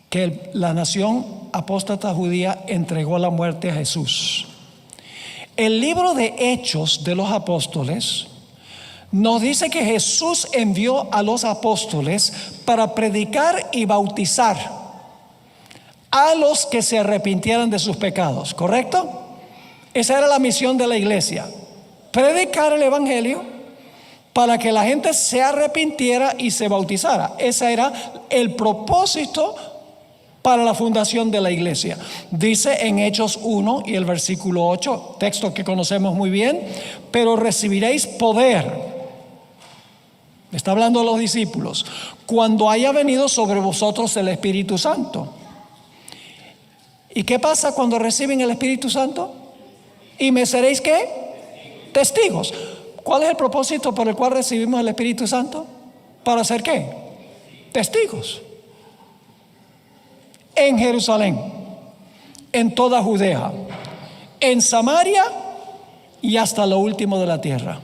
que la nación apóstata judía entregó la muerte a Jesús. El libro de Hechos de los Apóstoles nos dice que Jesús envió a los apóstoles para predicar y bautizar a los que se arrepintieran de sus pecados, ¿correcto? Esa era la misión de la iglesia, predicar el evangelio para que la gente se arrepintiera y se bautizara. Ese era el propósito para la fundación de la iglesia. Dice en Hechos 1 y el versículo 8, texto que conocemos muy bien, pero recibiréis poder. Está hablando a los discípulos, cuando haya venido sobre vosotros el Espíritu Santo. ¿Y qué pasa cuando reciben el Espíritu Santo? ¿Y me seréis qué? Testigos. ¿Cuál es el propósito por el cual recibimos el Espíritu Santo? ¿Para hacer qué? Testigos. En Jerusalén, en toda Judea, en Samaria y hasta lo último de la tierra.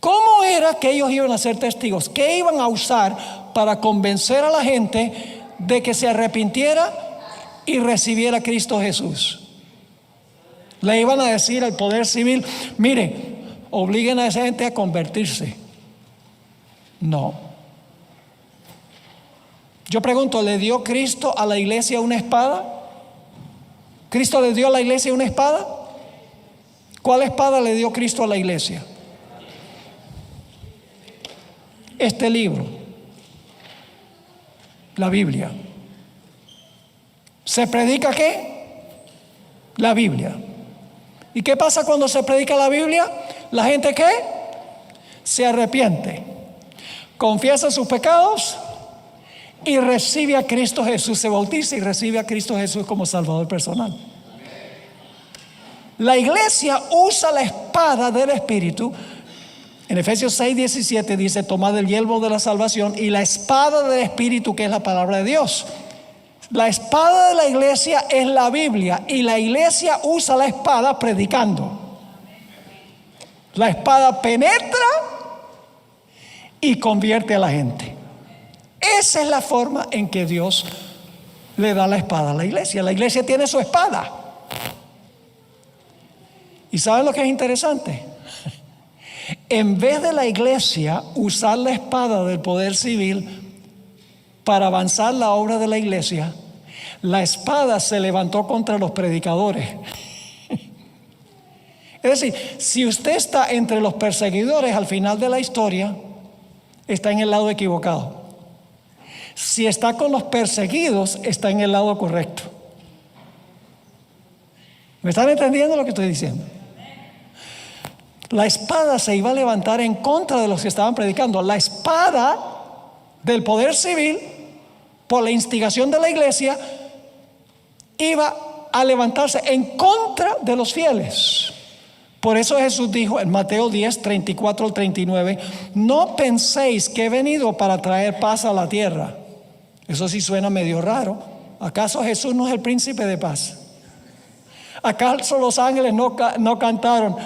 ¿Cómo era que ellos iban a ser testigos? ¿Qué iban a usar para convencer a la gente de que se arrepintiera y recibiera a Cristo Jesús? Le iban a decir al poder civil, mire, obliguen a esa gente a convertirse. No. Yo pregunto, ¿le dio Cristo a la iglesia una espada? ¿Cristo le dio a la iglesia una espada? ¿Cuál espada le dio Cristo a la iglesia? Este libro, la Biblia. ¿Se predica qué? La Biblia. ¿Y qué pasa cuando se predica la Biblia? ¿La gente qué? Se arrepiente, confiesa sus pecados y recibe a Cristo Jesús, se bautiza y recibe a Cristo Jesús como Salvador personal. La iglesia usa la espada del Espíritu. En Efesios 6:17 dice: tomad el yelmo de la salvación y la espada del Espíritu, que es la palabra de Dios. La espada de la iglesia es la Biblia, y la iglesia usa la espada predicando. La espada penetra y convierte a la gente. Esa es la forma en que Dios le da la espada a la iglesia. La iglesia tiene su espada. ¿Y saben lo que es interesante? En vez de la iglesia usar la espada del poder civil para avanzar la obra de la iglesia, la espada se levantó contra los predicadores. Es decir, si usted está entre los perseguidores al final de la historia, está en el lado equivocado. Si está con los perseguidos, está en el lado correcto. ¿Me están entendiendo lo que estoy diciendo? La espada se iba a levantar en contra de los que estaban predicando. La espada del poder civil, por la instigación de la iglesia, iba a levantarse en contra de los fieles. Por eso Jesús dijo en Mateo 10, 34 al 39: no penséis que he venido para traer paz a la tierra. Eso sí suena medio raro. ¿Acaso Jesús no es el príncipe de paz? ¿Acaso los ángeles no cantaron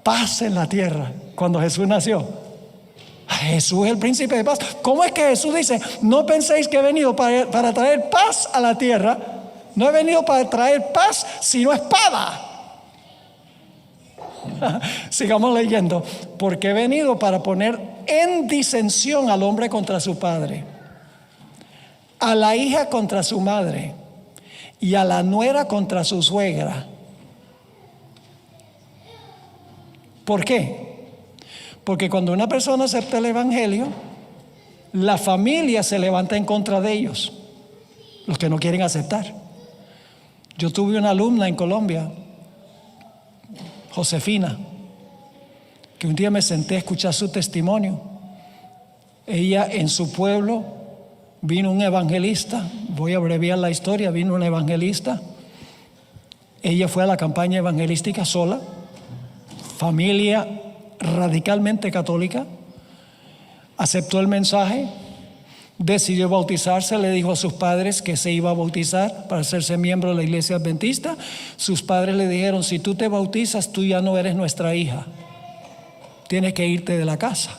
paz en la tierra cuando Jesús nació? Jesús es el príncipe de paz. ¿Cómo es que Jesús dice: no penséis que he venido para traer paz a la tierra? No he venido para traer paz, sino espada. Sigamos leyendo. Porque he venido para poner en disensión al hombre contra su padre, a la hija contra su madre, y a la nuera contra su suegra. ¿Por qué? Porque cuando una persona acepta el evangelio, la familia se levanta en contra de ellos, los que no quieren aceptar. Yo tuve una alumna en Colombia, Josefina, que un día me senté a escuchar su testimonio. Ella, en su pueblo, vino un evangelista. Voy a abreviar la historia. Vino un evangelista. Ella fue a la campaña evangelística sola. Familia radicalmente católica. Aceptó el mensaje. Decidió bautizarse. Le dijo a sus padres que se iba a bautizar para hacerse miembro de la iglesia adventista. Sus padres le dijeron: si tú te bautizas, tú ya no eres nuestra hija, tienes que irte de la casa.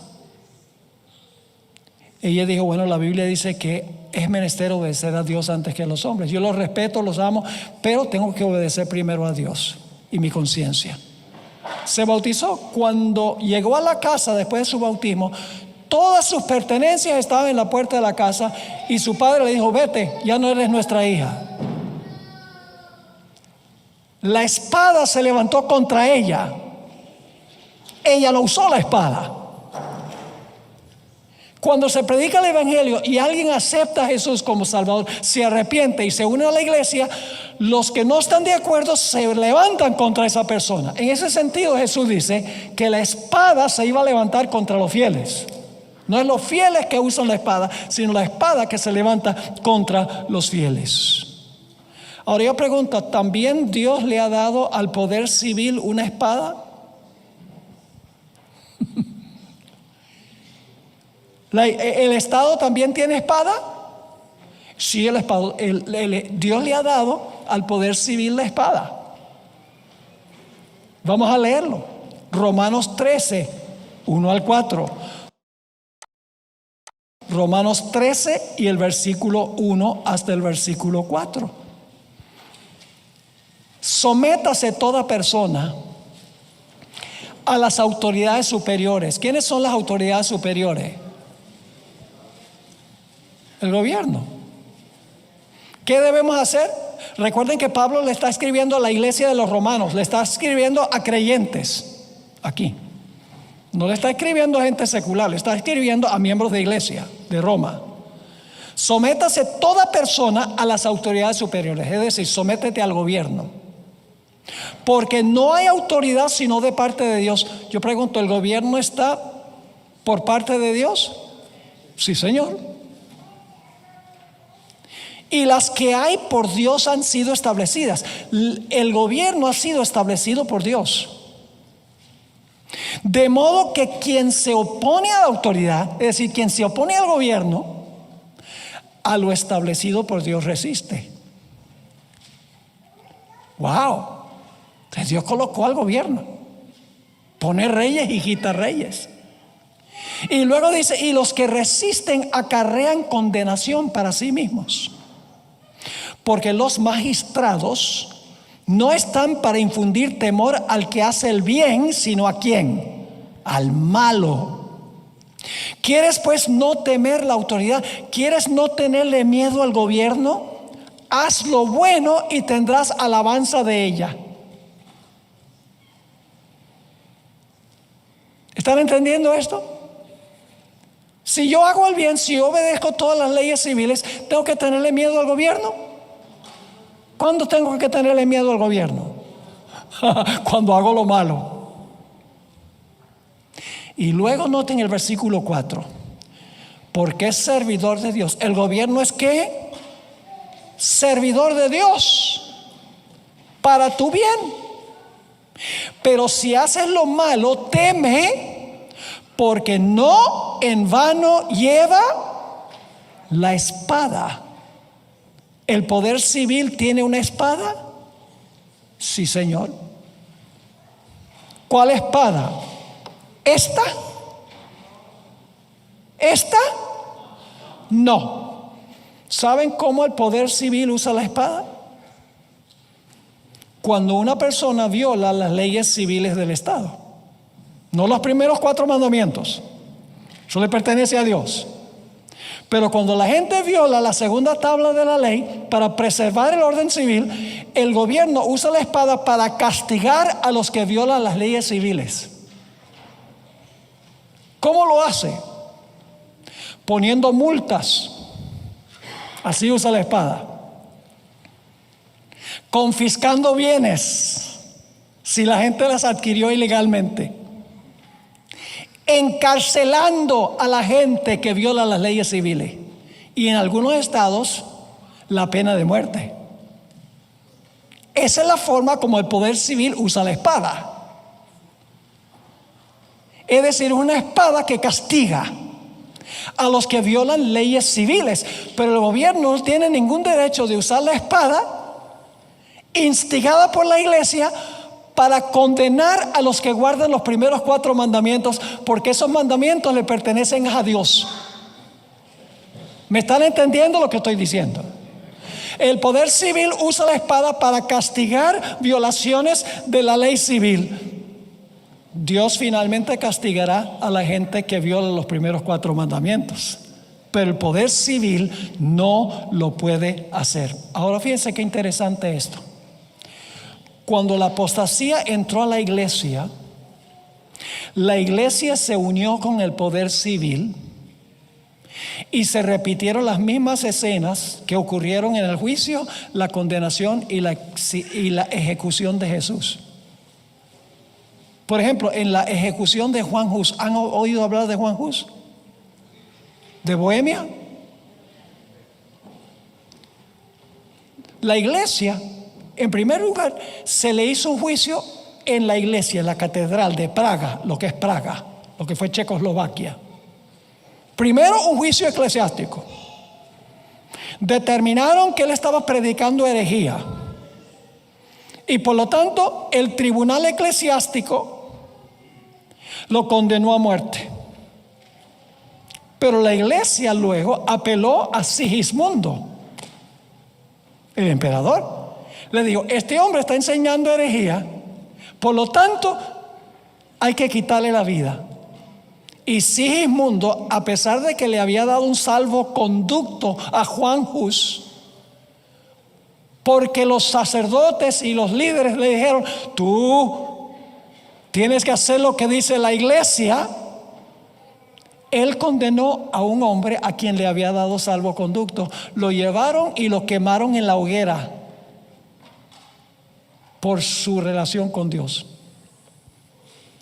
Ella dijo: bueno, la Biblia dice que es menester obedecer a Dios antes que a los hombres. Yo los respeto, los amo, pero tengo que obedecer primero a Dios y mi conciencia. Se bautizó. Cuando llegó a la casa después de su bautismo, todas sus pertenencias estaban en la puerta de la casa, y su padre le dijo: vete, ya no eres nuestra hija. La espada se levantó contra ella. Ella no usó la espada. Cuando se predica el evangelio y alguien acepta a Jesús como Salvador, se arrepiente y se une a la iglesia, los que no están de acuerdo se levantan contra esa persona. En ese sentido, Jesús dice que la espada se iba a levantar contra los fieles. No es los fieles que usan la espada, sino la espada que se levanta contra los fieles. Ahora yo pregunto: ¿también Dios le ha dado al poder civil una espada? ¿El Estado también tiene espada? Sí, Dios le ha dado al poder civil la espada. Vamos a leerlo. Romanos 13, 1 al 4. Romanos 13 y el versículo 1 hasta el versículo 4. Sométase toda persona a las autoridades superiores. ¿Quiénes son las autoridades superiores? El gobierno. ¿Qué debemos hacer? Recuerden que Pablo le está escribiendo a la iglesia de los romanos, le está escribiendo a creyentes aquí. No le está escribiendo a gente secular, le está escribiendo a miembros de iglesia de Roma. Sométase toda persona a las autoridades superiores, es decir, sométete al gobierno. Porque no hay autoridad sino de parte de Dios. Yo pregunto: ¿el gobierno está por parte de Dios? Sí, Señor. Y las que hay por Dios han sido establecidas. El gobierno ha sido establecido por Dios. De modo que quien se opone a la autoridad, es decir, quien se opone al gobierno, a lo establecido por Dios resiste. Wow. Entonces Dios colocó al gobierno, pone reyes y quita reyes. Y luego dice, y los que resisten acarrean condenación para sí mismos. Porque los magistrados no están para infundir temor al que hace el bien, sino ¿a quién? Al malo. ¿Quieres pues no temer la autoridad? ¿Quieres no tenerle miedo al gobierno? Haz lo bueno y tendrás alabanza de ella. ¿Están entendiendo esto? Si yo hago el bien, si yo obedezco todas las leyes civiles, ¿tengo que tenerle miedo al gobierno? ¿Cuándo tengo que tenerle miedo al gobierno? Cuando hago lo malo. Y luego noten el versículo 4. Porque es servidor de Dios. ¿El gobierno es qué? Servidor de Dios. Para tu bien. Pero si haces lo malo, teme, porque no en vano lleva la espada. ¿El poder civil tiene una espada? Sí, Señor. ¿Cuál espada? ¿Esta? ¿Esta? No. ¿Saben cómo el poder civil usa la espada? Cuando una persona viola las leyes civiles del Estado. No los primeros 4 mandamientos. Eso le pertenece a Dios. Pero cuando la gente viola la segunda tabla de la ley para preservar el orden civil, el gobierno usa la espada para castigar a los que violan las leyes civiles. ¿Cómo lo hace? Poniendo multas. Así usa la espada. Confiscando bienes si la gente las adquirió ilegalmente. Encarcelando a la gente que viola las leyes civiles. Y en algunos estados, la pena de muerte. Esa es la forma como el poder civil usa la espada. Es decir, una espada que castiga a los que violan leyes civiles. Pero el gobierno no tiene ningún derecho de usar la espada instigada por la iglesia para condenar a los que guardan los primeros 4 mandamientos, porque esos mandamientos le pertenecen a Dios. ¿Me están entendiendo lo que estoy diciendo? El poder civil usa la espada para castigar violaciones de la ley civil. Dios finalmente castigará a la gente que viola los primeros 4 mandamientos, pero el poder civil no lo puede hacer. Ahora fíjense qué interesante esto. Cuando la apostasía entró a la iglesia se unió con el poder civil y se repitieron las mismas escenas que ocurrieron en el juicio, la condenación y la ejecución de Jesús. Por ejemplo, en la ejecución de Juan Hus, ¿han oído hablar de Juan Hus? ¿De Bohemia? La iglesia, en primer lugar, se le hizo un juicio en la iglesia, en la catedral de Praga, lo que es Praga, lo que fue Checoslovaquia. Primero, un juicio eclesiástico. Determinaron que él estaba predicando herejía. Y por lo tanto, el tribunal eclesiástico lo condenó a muerte. Pero la iglesia luego apeló a Sigismundo, el emperador. Le dijo, este hombre está enseñando herejía, por lo tanto, hay que quitarle la vida. Y Sigismundo, a pesar de que le había dado un salvoconducto a Juan Hus, porque los sacerdotes y los líderes le dijeron, tú tienes que hacer lo que dice la iglesia, él condenó a un hombre a quien le había dado salvoconducto. Lo llevaron y lo quemaron en la hoguera por su relación con Dios.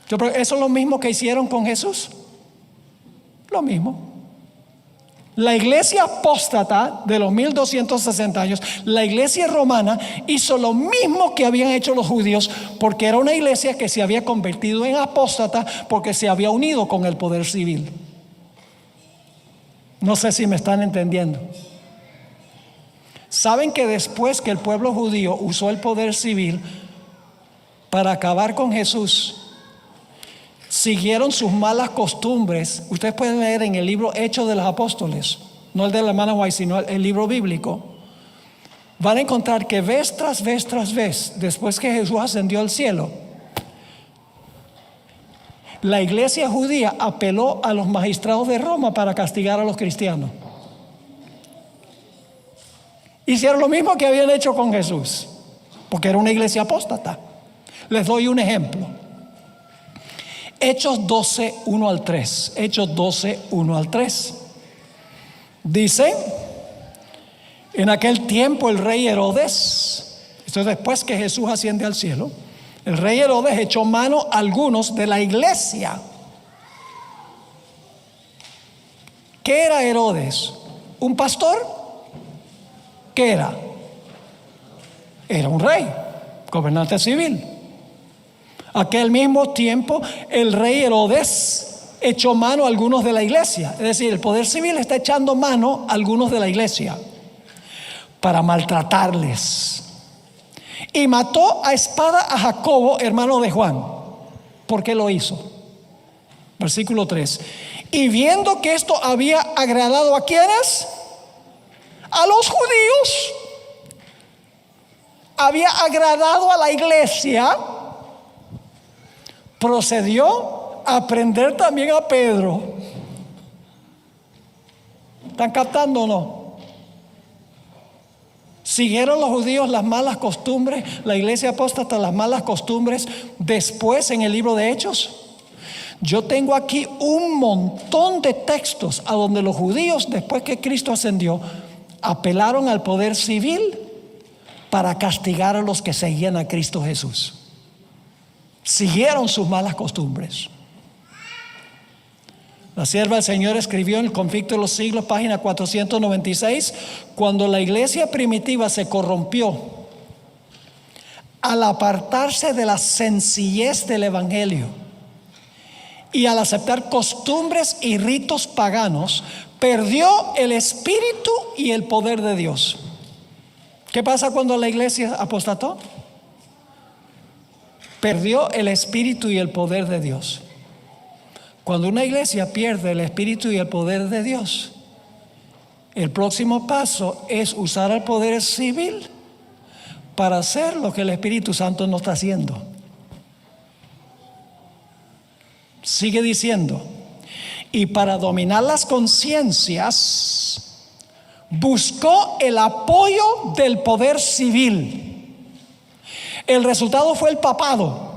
Yo creo que eso es lo mismo que hicieron con Jesús. Lo mismo. La iglesia apóstata de los 1260 años, la iglesia romana, hizo lo mismo que habían hecho los judíos, porque era una iglesia que se había convertido en apóstata porque se había unido con el poder civil. No sé si me están entendiendo. ¿Saben que después que el pueblo judío usó el poder civil para acabar con Jesús, siguieron sus malas costumbres? Ustedes pueden leer en el libro Hechos de los Apóstoles, no el de la hermana White, sino el libro bíblico. Van a encontrar que vez tras vez tras vez, después que Jesús ascendió al cielo, la iglesia judía apeló a los magistrados de Roma para castigar a los cristianos. Hicieron lo mismo que habían hecho con Jesús, porque era una iglesia apóstata. Les doy un ejemplo. Hechos 12, 1 al 3. Hechos 12, 1 al 3. Dice: en aquel tiempo el rey Herodes, esto es después que Jesús asciende al cielo, el rey Herodes echó mano a algunos de la iglesia. ¿Qué era Herodes? ¿Un pastor? ¿Qué era? Era un rey, gobernante civil. Aquel mismo tiempo el rey Herodes echó mano a algunos de la iglesia. Es decir, el poder civil está echando mano a algunos de la iglesia para maltratarles. Y mató a espada a Jacobo, hermano de Juan. ¿Por qué lo hizo? Versículo 3. Y viendo que esto había agradado a ¿quiénes? A los judíos. Había agradado a la iglesia. Procedió a prender también a Pedro. ¿Están captando o no? Siguieron los judíos las malas costumbres, la iglesia apóstata las malas costumbres después en el libro de Hechos. Yo tengo aquí un montón de textos a donde los judíos, después que Cristo ascendió, apelaron al poder civil para castigar a los que seguían a Cristo Jesús. Siguieron sus malas costumbres. La sierva del Señor escribió en el Conflicto de los Siglos, página 496, cuando la iglesia primitiva se corrompió al apartarse de la sencillez del evangelio y al aceptar costumbres y ritos paganos, perdió el espíritu y el poder de Dios. ¿Qué pasa cuando la iglesia apostató? Perdió el espíritu y el poder de Dios. Cuando una iglesia pierde el espíritu y el poder de Dios, el próximo paso es usar el poder civil para hacer lo que el Espíritu Santo no está haciendo. Sigue diciendo: y para dominar las conciencias buscó el apoyo del poder civil. El resultado fue el papado.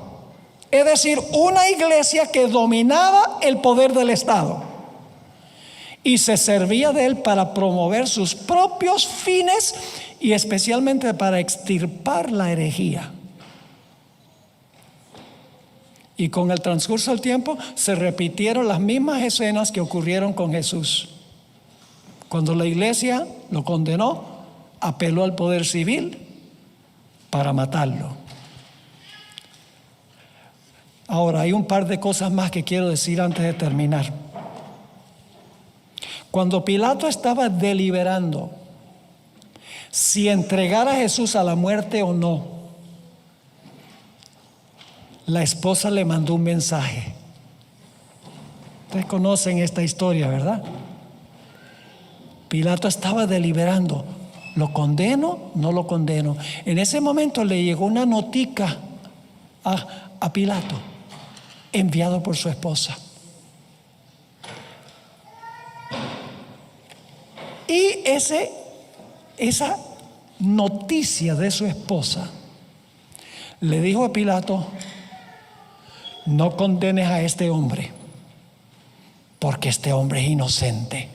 Es decir, una iglesia que dominaba el poder del Estado y se servía de él para promover sus propios fines y especialmente para extirpar la herejía. Y con el transcurso del tiempo se repitieron las mismas escenas que ocurrieron con Jesús. Cuando la iglesia lo condenó, apeló al poder civil para matarlo. Ahora, hay un par de cosas más que quiero decir antes de terminar. Cuando Pilato estaba deliberando si entregar a Jesús a la muerte o no, la esposa le mandó un mensaje. Ustedes conocen esta historia, ¿verdad? Pilato estaba deliberando: ¿lo condeno? ¿No lo condeno? En ese momento le llegó una notica a Pilato, enviado por su esposa. Y esa noticia de su esposa le dijo a Pilato: no condenes a este hombre, porque este hombre es inocente.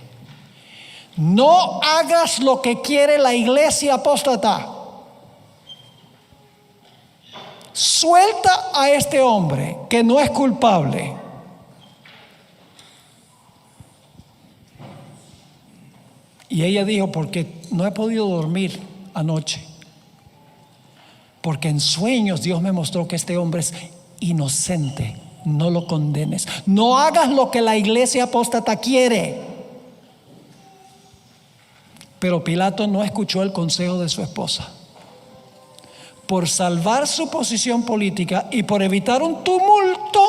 No hagas lo que quiere la iglesia apóstata. Suelta a este hombre que no es culpable. Y ella dijo: porque no he podido dormir anoche, porque en sueños Dios me mostró que este hombre es inocente. No lo condenes, no hagas lo que la iglesia apóstata quiere. Pero Pilato no escuchó el consejo de su esposa. Por salvar su posición política y por evitar un tumulto,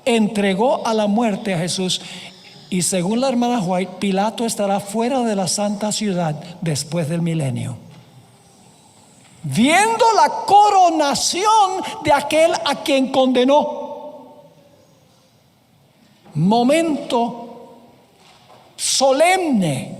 entregó a la muerte a Jesús. Y según la hermana White, Pilato estará fuera de la santa ciudad después del milenio, viendo la coronación de aquel a quien condenó. Momento solemne,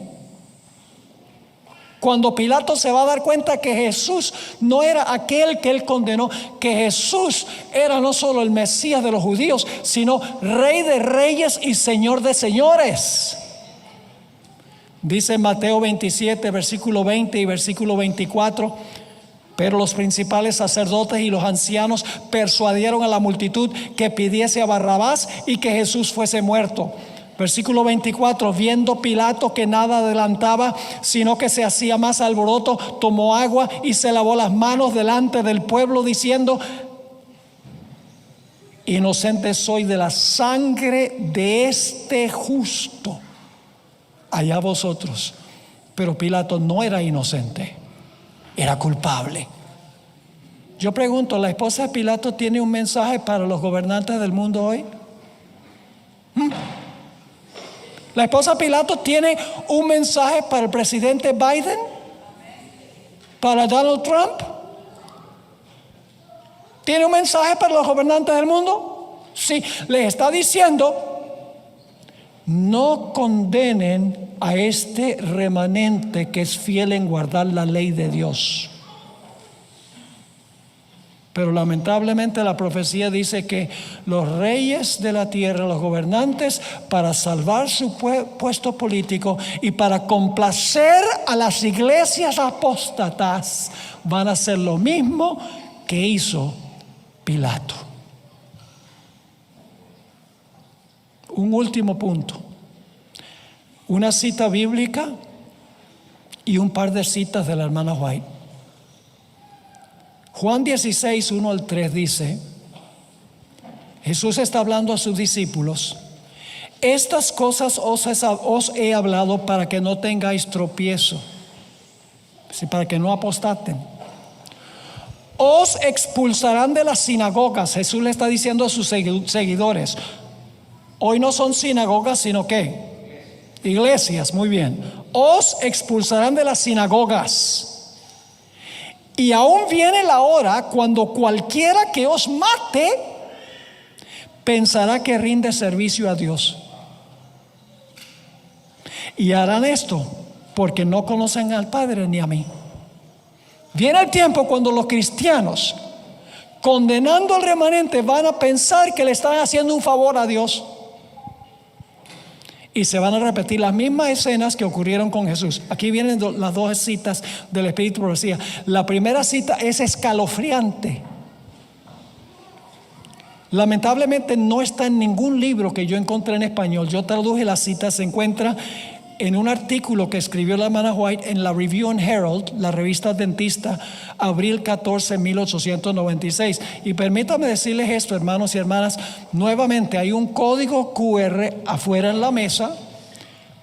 cuando Pilato se va a dar cuenta que Jesús no era aquel que él condenó, que Jesús era no solo el Mesías de los judíos, sino Rey de reyes y Señor de señores. Dice Mateo 27, versículo 20 y versículo 24: pero los principales sacerdotes y los ancianos persuadieron a la multitud que pidiese a Barrabás y que Jesús fuese muerto. Versículo 24: viendo Pilato que nada adelantaba, sino que se hacía más alboroto, tomó agua y se lavó las manos delante del pueblo, diciendo: inocente soy de la sangre de este justo, allá vosotros. Pero Pilato no era inocente, era culpable. Yo pregunto, ¿la esposa de Pilato tiene un mensaje para los gobernantes del mundo hoy? ¿La esposa de Pilato tiene un mensaje para el presidente Biden? ¿Para Donald Trump? ¿Tiene un mensaje para los gobernantes del mundo? Sí, les está diciendo: no condenen a este remanente que es fiel en guardar la ley de Dios. Pero lamentablemente la profecía dice que los reyes de la tierra, los gobernantes, para salvar su puesto político y para complacer a las iglesias apóstatas, van a hacer lo mismo que hizo Pilato. Un último punto, una cita bíblica y un par de citas de la hermana White. Juan 16, 1 al 3 dice: Jesús está hablando a sus discípulos: estas cosas os he hablado para que no tengáis tropiezo, para que no apostaten. Os expulsarán de las sinagogas. Jesús le está diciendo a sus seguidores: hoy no son sinagogas, sino ¿qué? Iglesias. Muy bien. Os expulsarán de las sinagogas. Y aún viene la hora cuando cualquiera que os mate pensará que rinde servicio a Dios. Y harán esto porque no conocen al Padre ni a mí. Viene el tiempo cuando los cristianos, condenando al remanente, van a pensar que le están haciendo un favor a Dios. Y se van a repetir las mismas escenas que ocurrieron con Jesús. Aquí vienen las dos citas del Espíritu de Profecía. La primera cita es escalofriante. Lamentablemente no está en ningún libro que yo encontré en español. Yo traduje la cita, se encuentra en un artículo que escribió la hermana White en la Review and Herald, la revista adventista, abril 14, 1896. Y permítame decirles esto, hermanos y hermanas, nuevamente hay un código QR afuera en la mesa,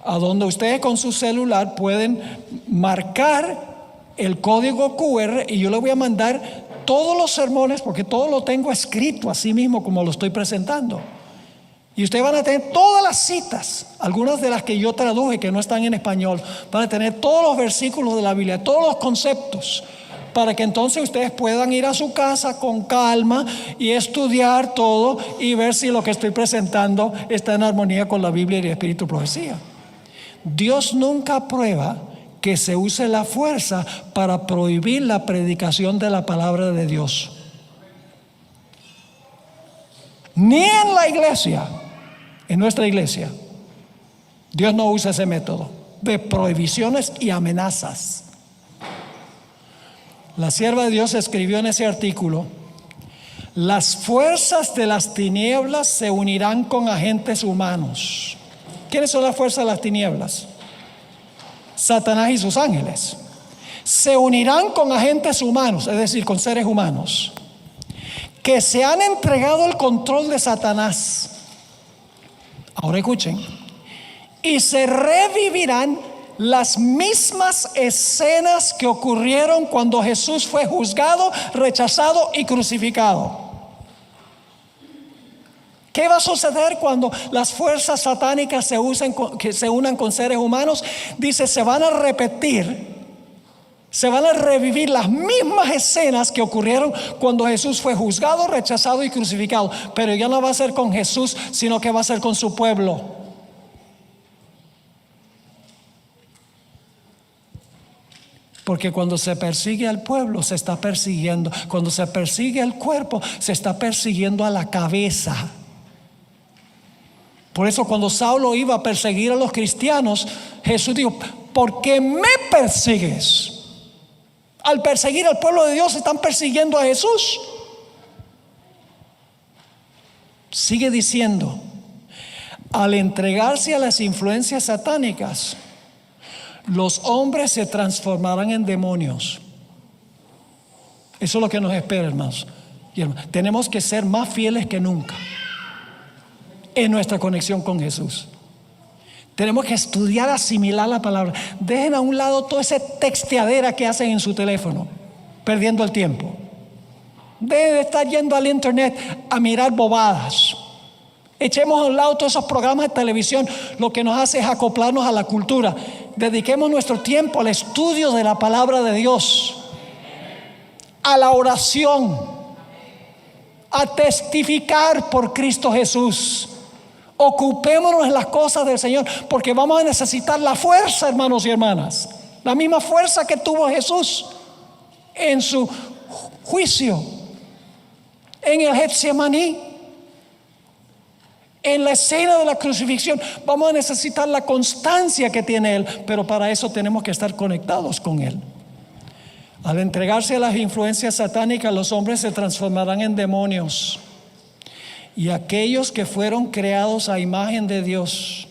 a donde ustedes con su celular pueden marcar el código QR, y yo les voy a mandar todos los sermones, porque todo lo tengo escrito así mismo como lo estoy presentando. Y ustedes van a tener todas las citas, algunas de las que yo traduje que no están en español. Van a tener todos los versículos de la Biblia, todos los conceptos, para que entonces ustedes puedan ir a su casa con calma y estudiar todo y ver si lo que estoy presentando está en armonía con la Biblia y el Espíritu de Profecía. Dios nunca aprueba que se use la fuerza para prohibir la predicación de la palabra de Dios. Ni en la iglesia. En nuestra iglesia, Dios no usa ese método de prohibiciones y amenazas. La sierva de Dios escribió en ese artículo: las fuerzas de las tinieblas se unirán con agentes humanos. ¿Quiénes son las fuerzas de las tinieblas? Satanás y sus ángeles se unirán con agentes humanos, es decir, con seres humanos, que se han entregado el control de Satanás. Ahora escuchen. Y se revivirán las mismas escenas que ocurrieron cuando Jesús fue juzgado, rechazado y crucificado. ¿Qué va a suceder cuando las fuerzas satánicas que se unan con seres humanos? Dice, se van a repetir, se van a revivir las mismas escenas que ocurrieron cuando Jesús fue juzgado, rechazado y crucificado. Pero ya no va a ser con Jesús, sino que va a ser con su pueblo. Porque cuando se persigue al pueblo, se está persiguiendo. Cuando se persigue al cuerpo, se está persiguiendo a la cabeza. Por eso cuando Saulo iba a perseguir a los cristianos, Jesús dijo, ¿por qué me persigues? Al perseguir al pueblo de Dios, están persiguiendo a Jesús. Sigue diciendo, al entregarse a las influencias satánicas, los hombres se transformarán en demonios. Eso es lo que nos espera, hermanos. Tenemos que ser más fieles que nunca en nuestra conexión con Jesús. Tenemos que estudiar, asimilar la palabra. Dejen a un lado toda esa texteadera que hacen en su teléfono, perdiendo el tiempo. Dejen de estar yendo al internet a mirar bobadas. Echemos a un lado todos esos programas de televisión. Lo que nos hace es acoplarnos a la cultura. Dediquemos nuestro tiempo al estudio de la palabra de Dios, a la oración, a testificar por Cristo Jesús. Ocupémonos en las cosas del Señor, porque vamos a necesitar la fuerza, hermanos y hermanas, la misma fuerza que tuvo Jesús en su juicio en el Getsemaní, en la escena de la crucifixión. Vamos a necesitar la constancia que tiene Él, pero para eso tenemos que estar conectados con Él. Al entregarse a las influencias satánicas, los hombres se transformarán en demonios. Y aquellos que fueron creados a imagen de Dios,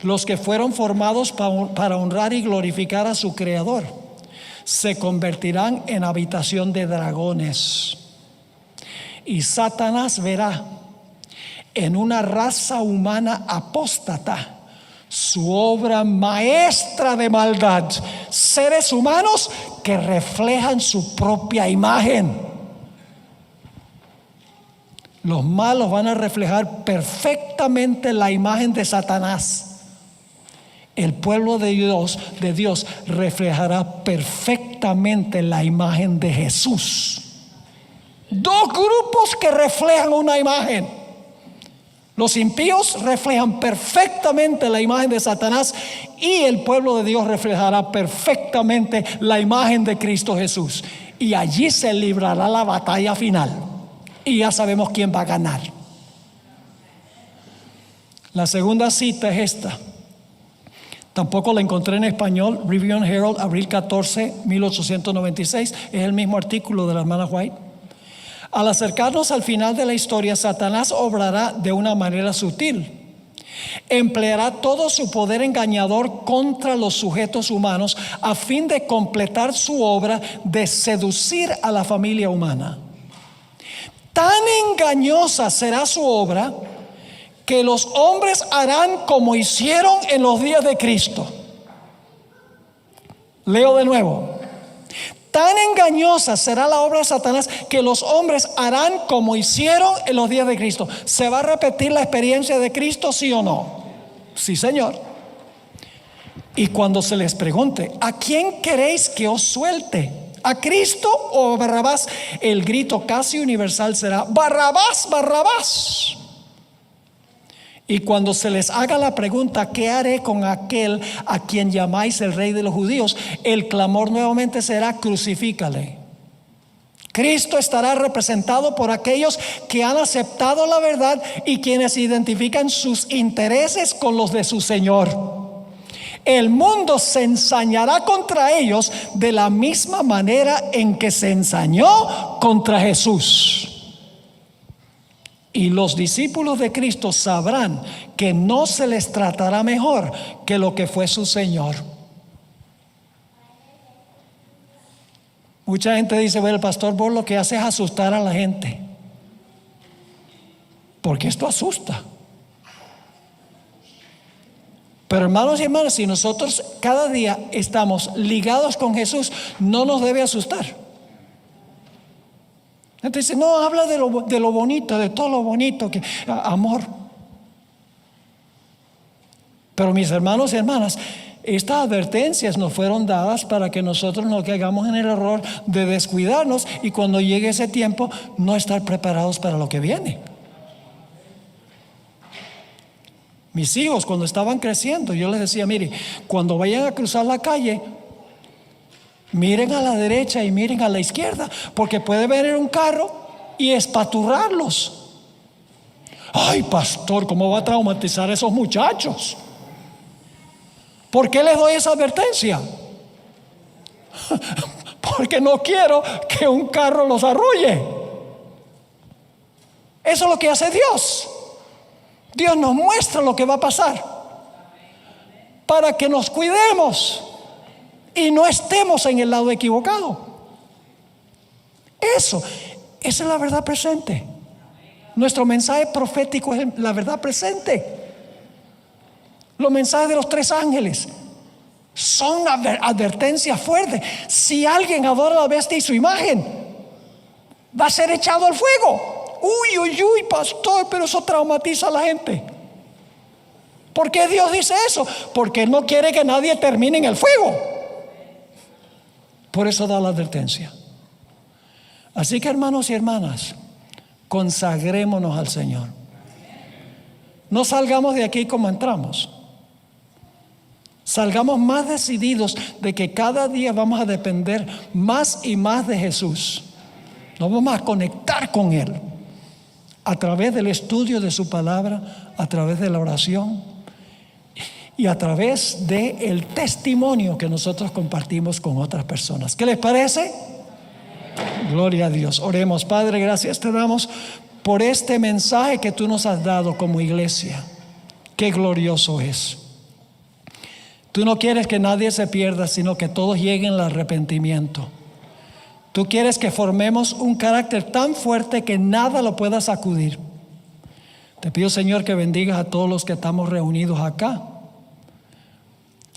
los que fueron formados para honrar y glorificar a su Creador, se convertirán en habitación de dragones. Y Satanás verá en una raza humana apóstata su obra maestra de maldad, seres humanos que reflejan su propia imagen. Los malos van a reflejar perfectamente la imagen de Satanás. El pueblo de Dios reflejará perfectamente la imagen de Jesús. Dos grupos que reflejan una imagen. Los impíos reflejan perfectamente la imagen de Satanás, y el pueblo de Dios reflejará perfectamente la imagen de Cristo Jesús. Y allí se librará la batalla final. Y ya sabemos quién va a ganar. La segunda cita es esta. Tampoco la encontré en español. Review and Herald, abril 14, 1896. Es el mismo artículo de la hermana White. Al acercarnos al final de la historia, Satanás obrará de una manera sutil. Empleará todo su poder engañador contra los sujetos humanos a fin de completar su obra de seducir a la familia humana. Tan engañosa será su obra que los hombres harán como hicieron en los días de Cristo. Leo de nuevo. Tan engañosa será la obra de Satanás que los hombres harán como hicieron en los días de Cristo. ¿Se va a repetir la experiencia de Cristo, sí o no? Sí, Señor. Y cuando se les pregunte, ¿a quién queréis que os suelte? ¿A Cristo o a Barrabás? El grito casi universal será: Barrabás, Barrabás. Y cuando se les haga la pregunta, ¿qué haré con aquel a quien llamáis el rey de los judíos?, el clamor nuevamente será: crucifícale. Cristo estará representado por aquellos que han aceptado la verdad y quienes identifican sus intereses con los de su Señor. El mundo se ensañará contra ellos de la misma manera en que se ensañó contra Jesús. Y los discípulos de Cristo sabrán que no se les tratará mejor que lo que fue su Señor. Mucha gente dice, bueno, el pastor vos lo que hace es asustar a la gente. Porque esto asusta. Pero hermanos y hermanas, si nosotros cada día estamos ligados con Jesús, no nos debe asustar. Gente dice, no, habla de lo bonito, de todo lo bonito, amor. Pero mis hermanos y hermanas, estas advertencias nos fueron dadas para que nosotros no caigamos en el error de descuidarnos y cuando llegue ese tiempo no estar preparados para lo que viene. Mis hijos cuando estaban creciendo, yo les decía, mire, cuando vayan a cruzar la calle, miren a la derecha y miren a la izquierda, porque puede venir un carro y espaturrarlos. Ay, pastor, ¿cómo va a traumatizar a esos muchachos? ¿Por qué les doy esa advertencia? Porque no quiero que un carro los arrulle. Eso es lo que hace Dios. Dios nos muestra lo que va a pasar para que nos cuidemos y no estemos en el lado equivocado. Esa es la verdad presente. Nuestro mensaje profético es la verdad presente. Los mensajes de los 3 ángeles son advertencias fuertes. Si alguien adora la bestia y su imagen, va a ser echado al fuego. Uy, uy, uy, pastor, pero eso traumatiza a la gente. ¿Por qué Dios dice eso? Porque Él no quiere que nadie termine en el fuego. Por eso da la advertencia. Así que hermanos y hermanas, consagrémonos al Señor. No salgamos de aquí como entramos. Salgamos más decididos de que cada día vamos a depender más y más de Jesús. Nos vamos a conectar con Él a través del estudio de su palabra, a través de la oración y a través del testimonio que nosotros compartimos con otras personas. ¿Qué les parece? Gloria a Dios. Oremos. Padre, gracias te damos por este mensaje que tú nos has dado como iglesia. Qué glorioso es. Tú no quieres que nadie se pierda, sino que todos lleguen al arrepentimiento. Tú quieres que formemos un carácter tan fuerte que nada lo pueda sacudir. Te pido, Señor, que bendigas a todos los que estamos reunidos acá.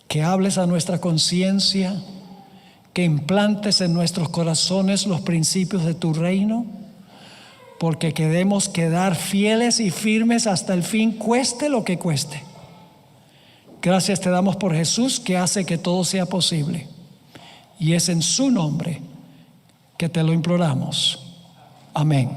Que hables a nuestra conciencia, que implantes en nuestros corazones los principios de tu reino, porque queremos quedar fieles y firmes hasta el fin, cueste lo que cueste. Gracias te damos por Jesús, que hace que todo sea posible. Y es en su nombre que te lo imploramos. Amén.